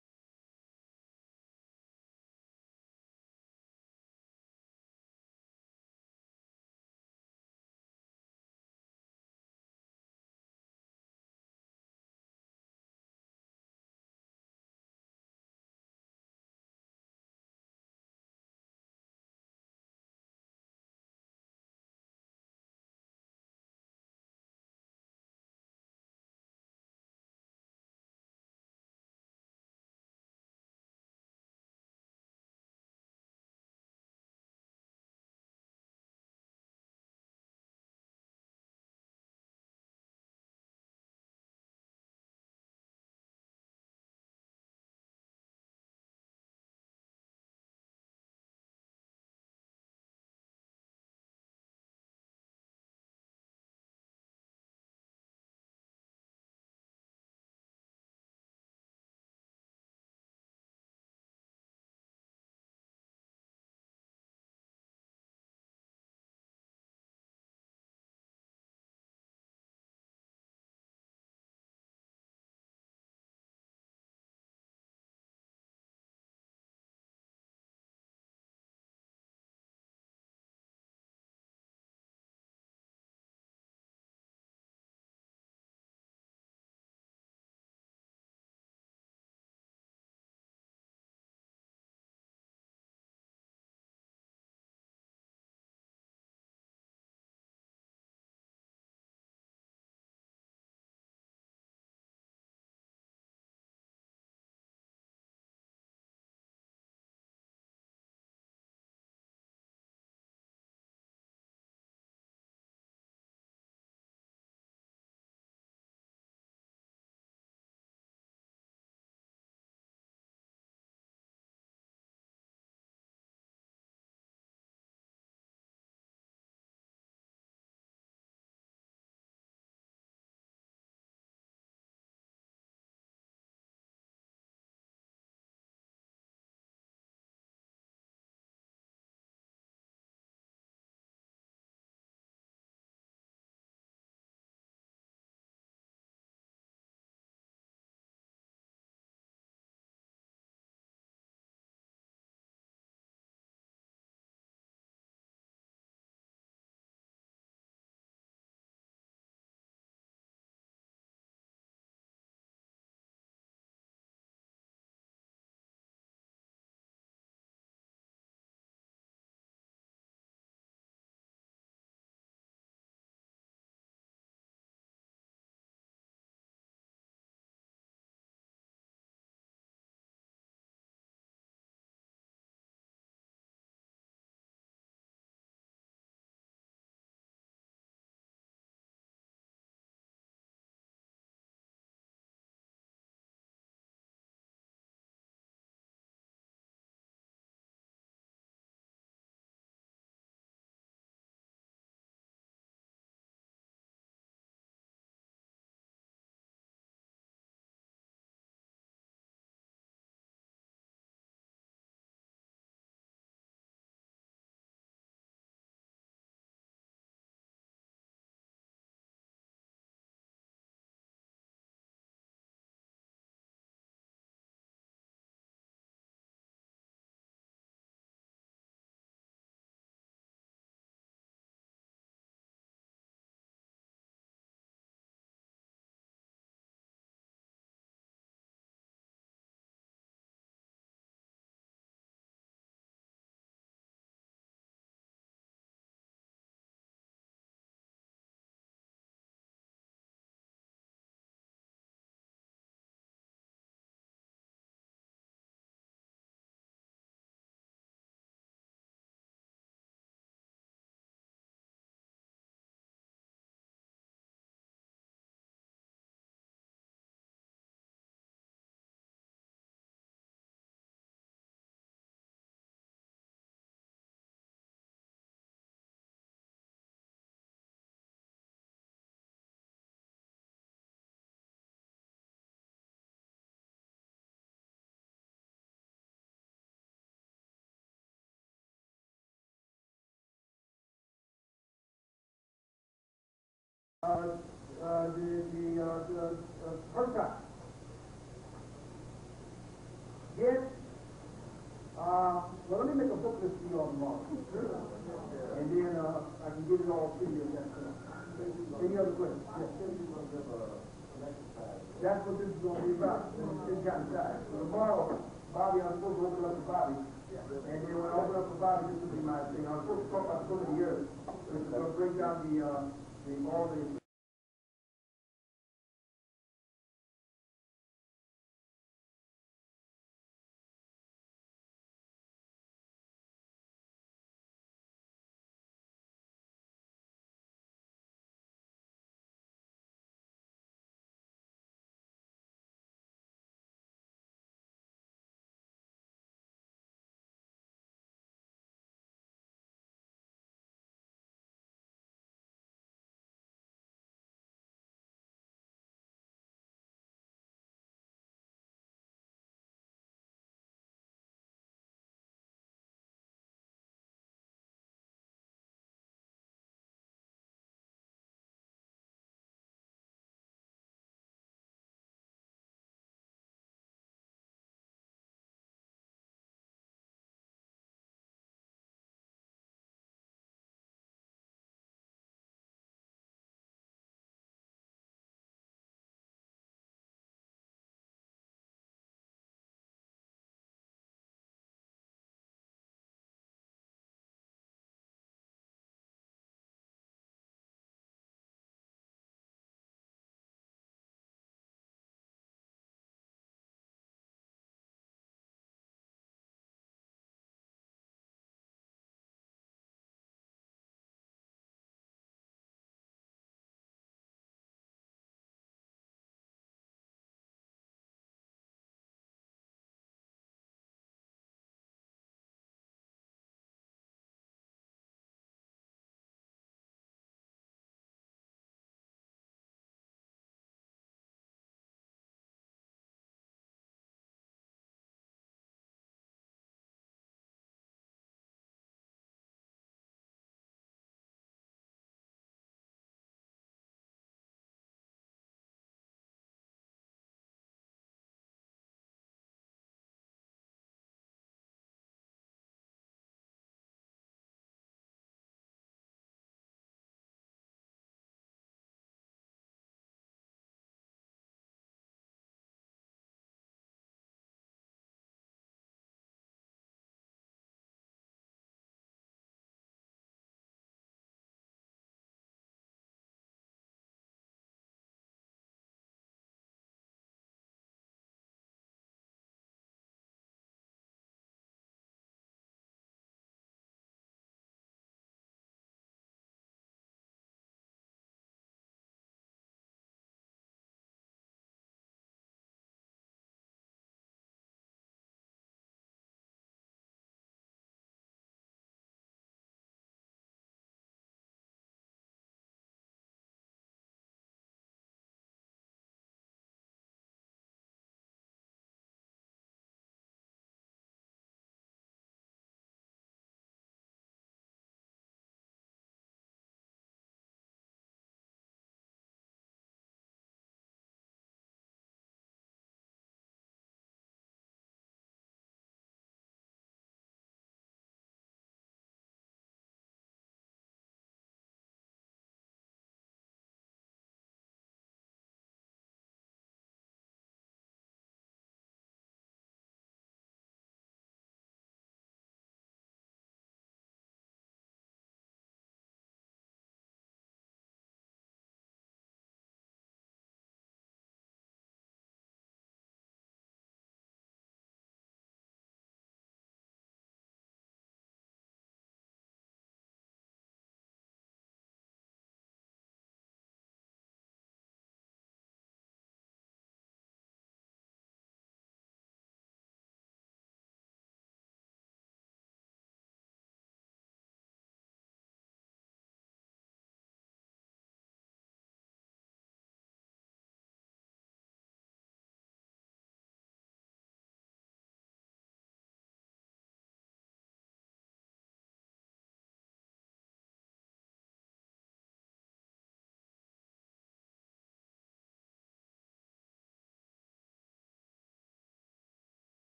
first time. Yes. Well, let me make a book list for you all tomorrow. And then I can give it all to you at that time. Any other questions? Yes. That's what this is going to be about. This kind of time. So tomorrow, Bobby, I'm supposed to open up to Bobby. And then when I open up for Bobby, this will be my thing. I'm supposed to talk about the years. Which is going to break down all the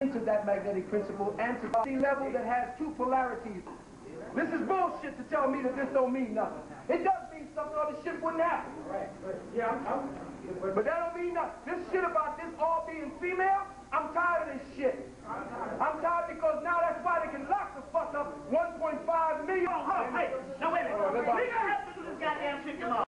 into that magnetic principle and to the level that has two polarities. This is bullshit to tell me that this don't mean nothing. It does mean something or this shit wouldn't happen. Right. Yeah, but that don't mean nothing. This shit about this all being female, I'm tired of this shit. I'm tired because now that's why they can lock the fuck up 1.5 million. Oh, hey, now wait a minute. We gonna have to do this goddamn shit tomorrow.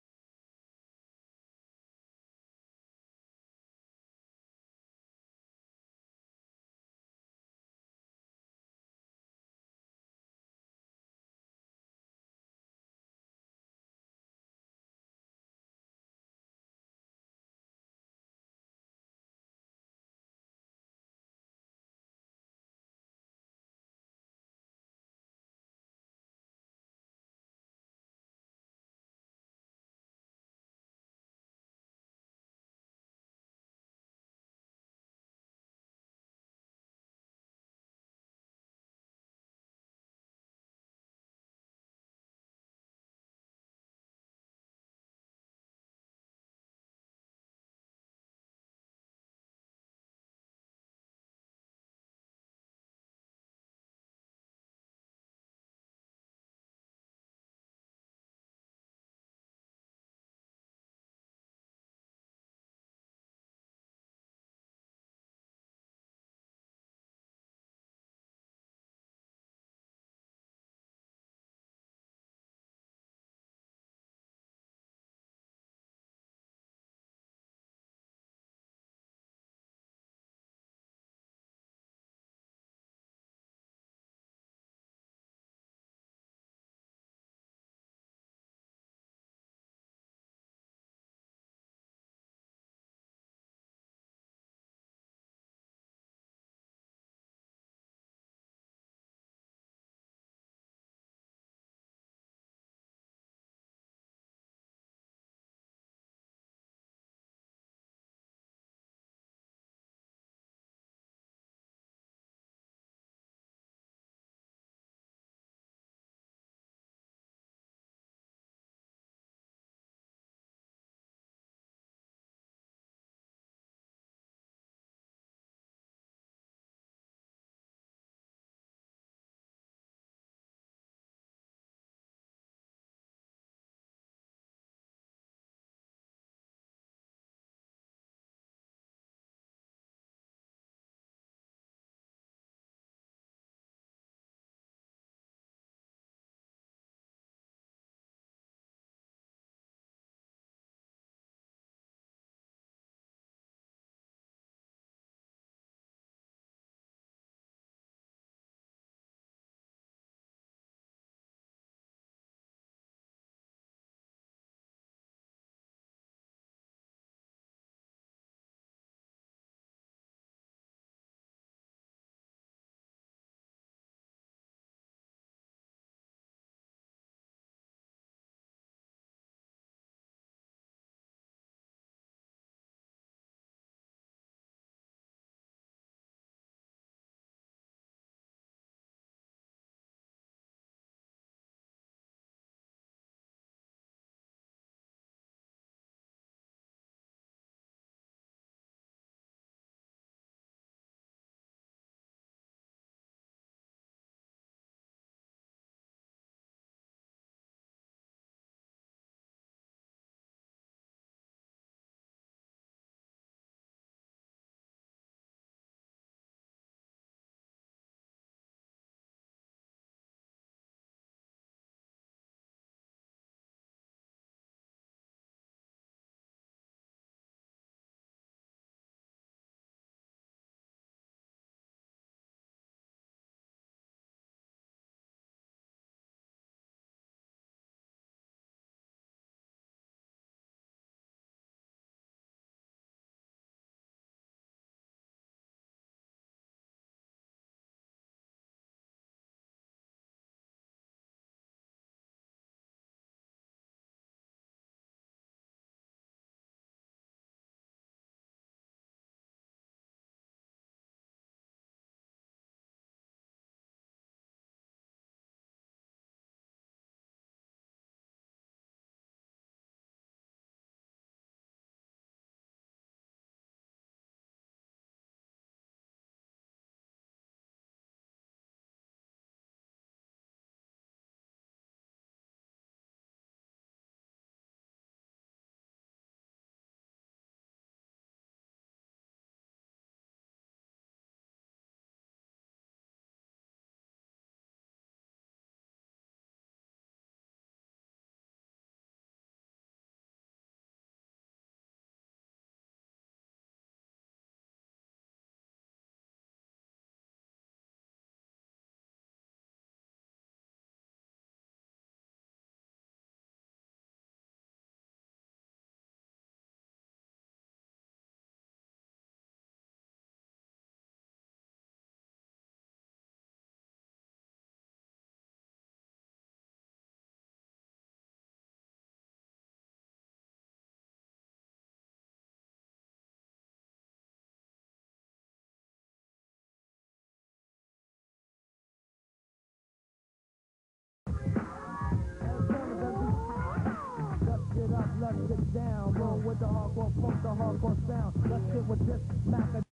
get down. Roll with the hardcore funk, the hardcore sound. That shit was just Mac.